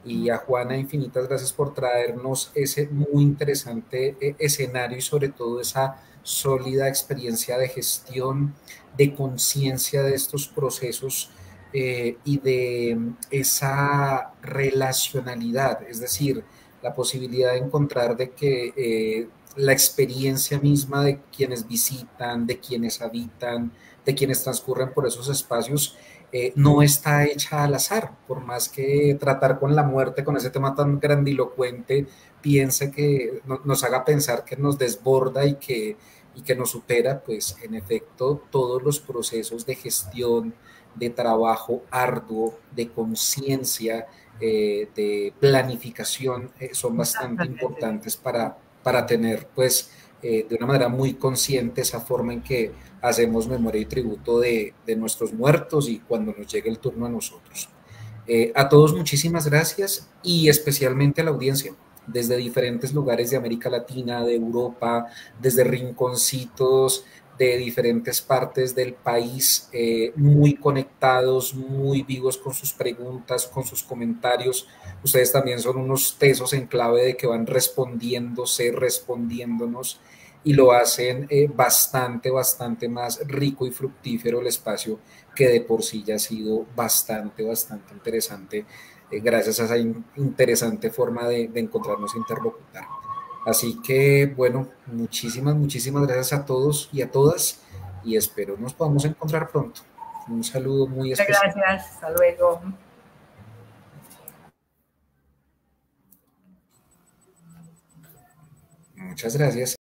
Y a Juana, infinitas gracias por traernos ese muy interesante escenario y sobre todo esa sólida experiencia de gestión, de conciencia de estos procesos y de esa relacionalidad, es decir, la posibilidad de encontrar de que la experiencia misma de quienes visitan, de quienes habitan, de quienes transcurren por esos espacios, no está hecha al azar, por más que tratar con la muerte, con ese tema tan grandilocuente, piense que nos haga pensar que nos desborda y que nos supera, pues en efecto todos los procesos de gestión, de trabajo arduo, de conciencia, de planificación son bastante importantes para tener pues de una manera muy consciente esa forma en que hacemos memoria y tributo de nuestros muertos y cuando nos llegue el turno a nosotros. A todos muchísimas gracias y especialmente a la audiencia desde diferentes lugares de América Latina, de Europa, desde rinconcitos de diferentes partes del país, muy conectados, muy vivos con sus preguntas, con sus comentarios. Ustedes también son unos tesos en clave de que van respondiéndose, respondiéndonos, y lo hacen bastante más rico y fructífero el espacio, que de por sí ya ha sido bastante interesante, gracias a esa interesante forma de encontrarnos e interlocutar. Así que, bueno, muchísimas gracias a todos y a todas, y espero nos podamos encontrar pronto. Un saludo muy Muchas especial. gracias, hasta luego. Muchas gracias.